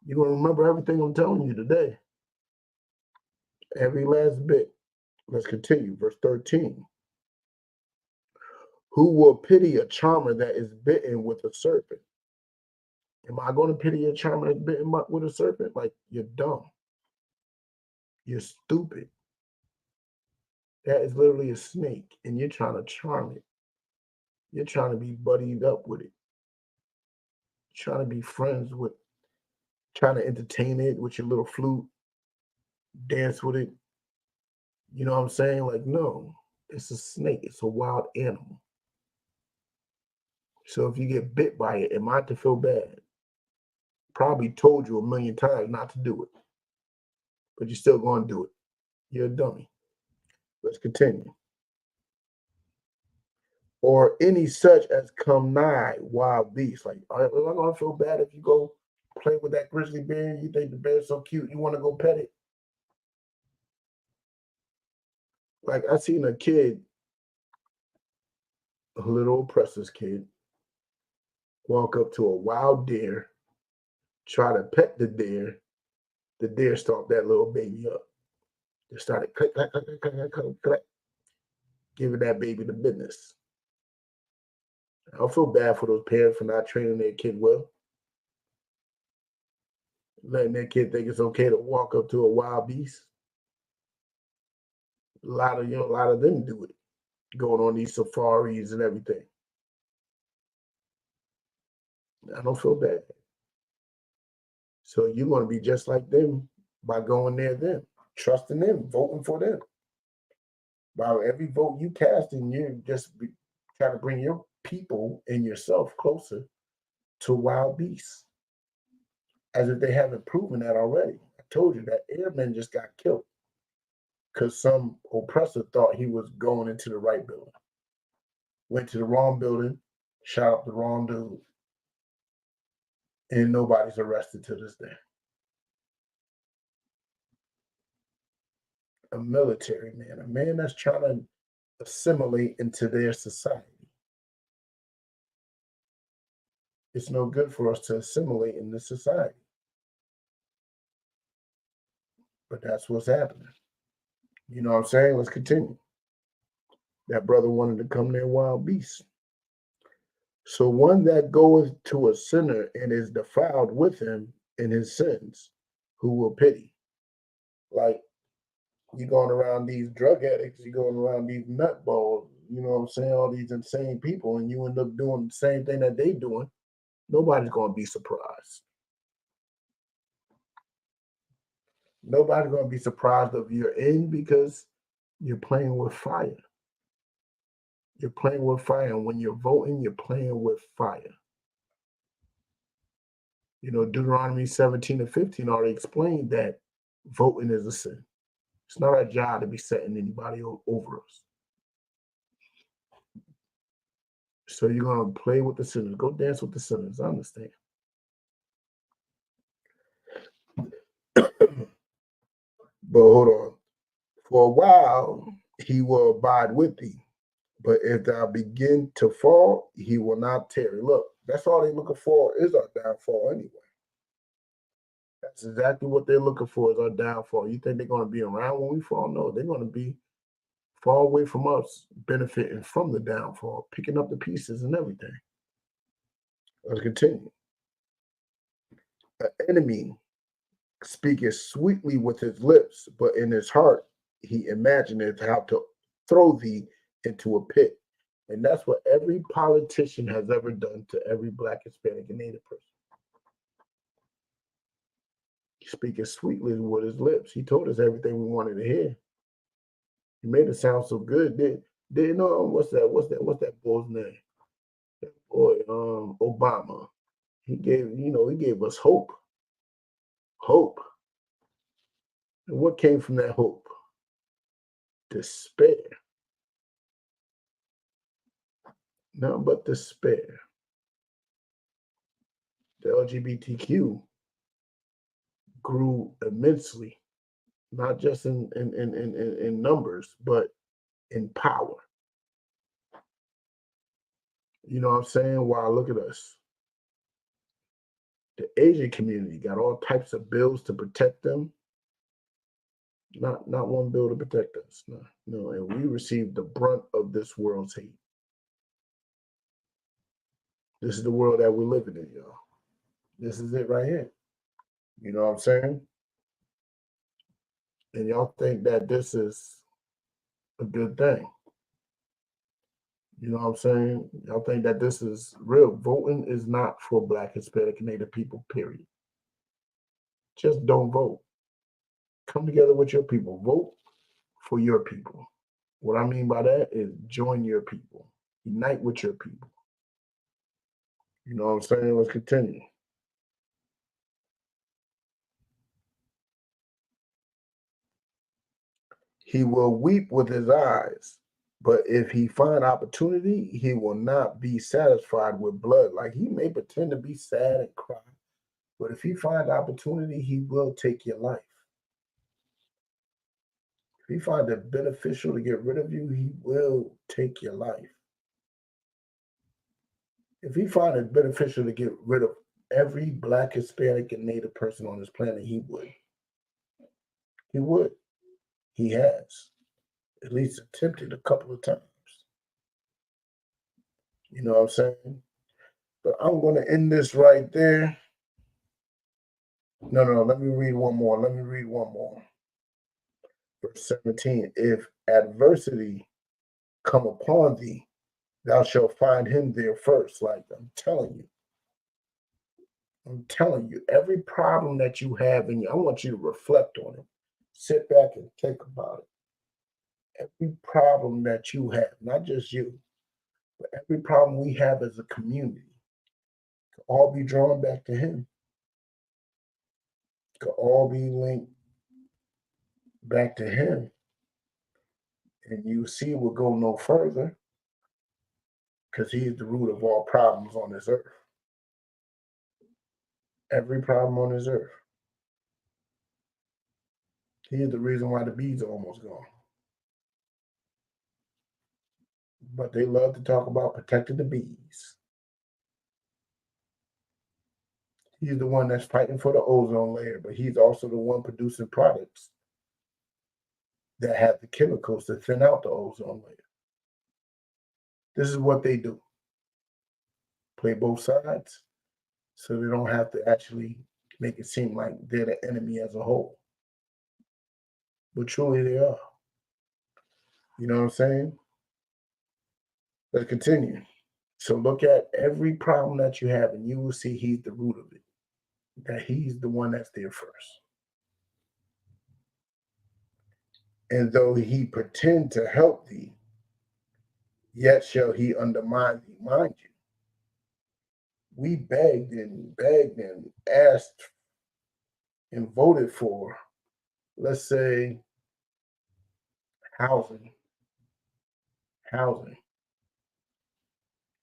You're going to remember everything I'm telling you today. Every last bit. Let's continue. Verse 13. Who will pity a charmer that is bitten with a serpent? Am I going to pity a charmer that's bitten with a serpent? Like, you're dumb. You're stupid. That is literally a snake, and you're trying to charm it. You're trying to be buddied up with it. You're trying to be friends with, trying to entertain it with your little flute, dance with it. You know what I'm saying? Like, no, it's a snake. It's a wild animal. So if you get bit by it, am I to feel bad? Probably told you a million times not to do it. but you're still going to do it. You're a dummy. Let's continue. Or any such as come nigh wild beasts. Like, am I going to feel bad if you go play with that grizzly bear? You think the bear's so cute, you want to go pet it? Like, I seen a kid, a little oppressor's kid, walk up to a wild deer, try to pet the deer. The deer stomped that little baby up. They started click, click, click, click, click, click, click, giving that baby the business. I don't feel bad for those parents for not training their kid well. Letting their kid think it's okay to walk up to a wild beast. A lot of them do it, going on these safaris and everything. I don't feel bad. So you're going to be just like them by going near them, trusting them, voting for them. By every vote you cast, and you're just trying to bring your people and yourself closer to wild beasts, as if they haven't proven that already. I told you that airman just got killed because some oppressor thought he was going into the right building. Went to the wrong building, shot up the wrong dude, and nobody's arrested to this day. A military man, a man that's trying to assimilate into their society. It's no good for us to assimilate in this society. But that's what's happening. You know what I'm saying? Let's continue. That brother wanted to come near wild beasts. So one that goeth to a sinner and is defiled with him in his sins, who will pity? Like, you're going around these drug addicts, you're going around these nutballs, you know what I'm saying, all these insane people, and you end up doing the same thing that they doing. Nobody's going to be surprised. Nobody's going to be surprised if you're in, because you're playing with fire. You're playing with fire. And when you're voting, you're playing with fire. You know, Deuteronomy 17:15 already explained that voting is a sin. It's not our job to be setting anybody over us. So you're going to play with the sinners. Go dance with the sinners. I understand. But hold on. For a while, he will abide with thee. But if thou begin to fall, he will not tarry. Look, that's all they're looking for is our downfall anyway. That's exactly what they're looking for is our downfall. You think they're going to be around when we fall? No, they're going to be far away from us, benefiting from the downfall, picking up the pieces and everything. Let's continue. An enemy speaketh sweetly with his lips, but in his heart he imagineth how to throw thee into a pit. And that's what every politician has ever done to every Black, Hispanic, and Native person. He speaketh sweetly with his lips. He told us everything we wanted to hear. He made it sound so good. Did you know what's that boy's name? That boy, Obama. He gave us hope. Hope. And what came from that hope? Despair. Nothing but despair. The LGBTQ grew immensely, not just in numbers, but in power. You know what I'm saying? Wow, look at us. The Asian community got all types of bills to protect them. Not one bill to protect us. No, and we received the brunt of this world's hate. This is the world that we're living in, y'all. This is it right here. You know what I'm saying? And y'all think that this is a good thing. You know what I'm saying? Y'all think that this is real. Voting is not for Black, Hispanic, and Native people, period. Just don't vote. Come together with your people. Vote for your people. What I mean by that is join your people. Unite with your people. You know what I'm saying? Let's continue. He will weep with his eyes, but if he find opportunity, he will not be satisfied with blood. Like, he may pretend to be sad and cry, but if he find opportunity, he will take your life. If he find it beneficial to get rid of you, he will take your life. If he find it beneficial to get rid of every Black, Hispanic, and Native person on this planet, he would. He would. He has. At least attempted a couple of times. You know what I'm saying? But I'm going to end this right there. No, let me read one more. Verse 17, if adversity come upon thee, thou shalt find him there first. Like, I'm telling you, every problem that you have in you, I want you to reflect on it. Sit back and think about it. Every problem that you have, not just you, but every problem we have as a community, can all be drawn back to him. Can all be linked back to him. And you see we'll go no further because he is the root of all problems on this earth. Every problem on this earth. He is the reason why the bees are almost gone. But they love to talk about protecting the bees. He's the one that's fighting for the ozone layer, but he's also the one producing products that have the chemicals to thin out the ozone layer. This is what they do. Play both sides so they don't have to actually make it seem like they're the enemy as a whole. But truly they are. You know what I'm saying? Let's continue. So look at every problem that you have and you will see he's the root of it. That he's the one that's there first. And though he pretend to help thee, yet shall he undermine thee. Mind you, we begged and asked and voted for, let's say, housing.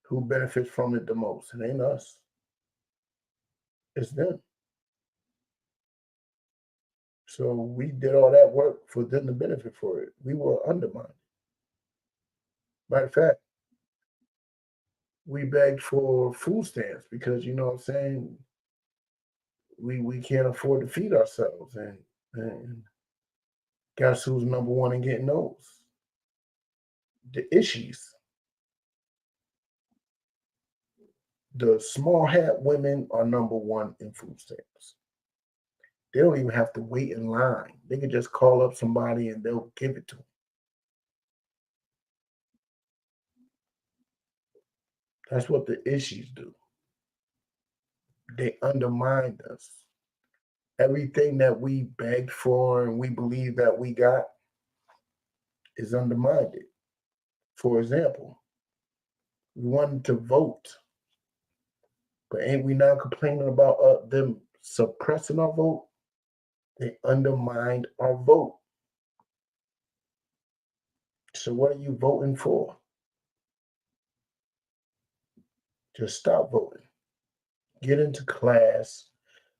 Who benefits from it the most? It ain't us. It's them. So we did all that work for them to benefit for it. We were undermined. Matter of fact, we begged for food stamps because, you know what I'm saying, we can't afford to feed ourselves. And guess who's number one in getting those? The issues. The small hat women are number one in food stamps. They don't even have to wait in line. They can just call up somebody and they'll give it to them. That's what the issues do. They undermined us. Everything that we begged for and we believe that we got is undermined. For example, we wanted to vote, but ain't we now complaining about them suppressing our vote? They undermined our vote. So what are you voting for? Just stop voting. Get into class.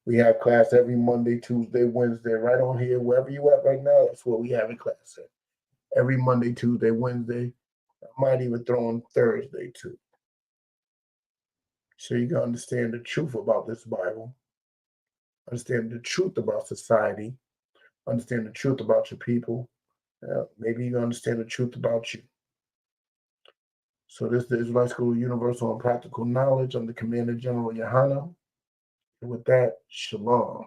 We have class every Monday, Tuesday, Wednesday, right on here. Wherever you at right now, that's what we have in class at. Every Monday, Tuesday, Wednesday. I might even throw in Thursday too. So you can understand the truth about this Bible. Understand the truth about society. Understand the truth about your people. Maybe you understand the truth about you. So this is the Israelite School of Universal and Practical Knowledge. I'm the Commander General Yohana. And with that, shalom.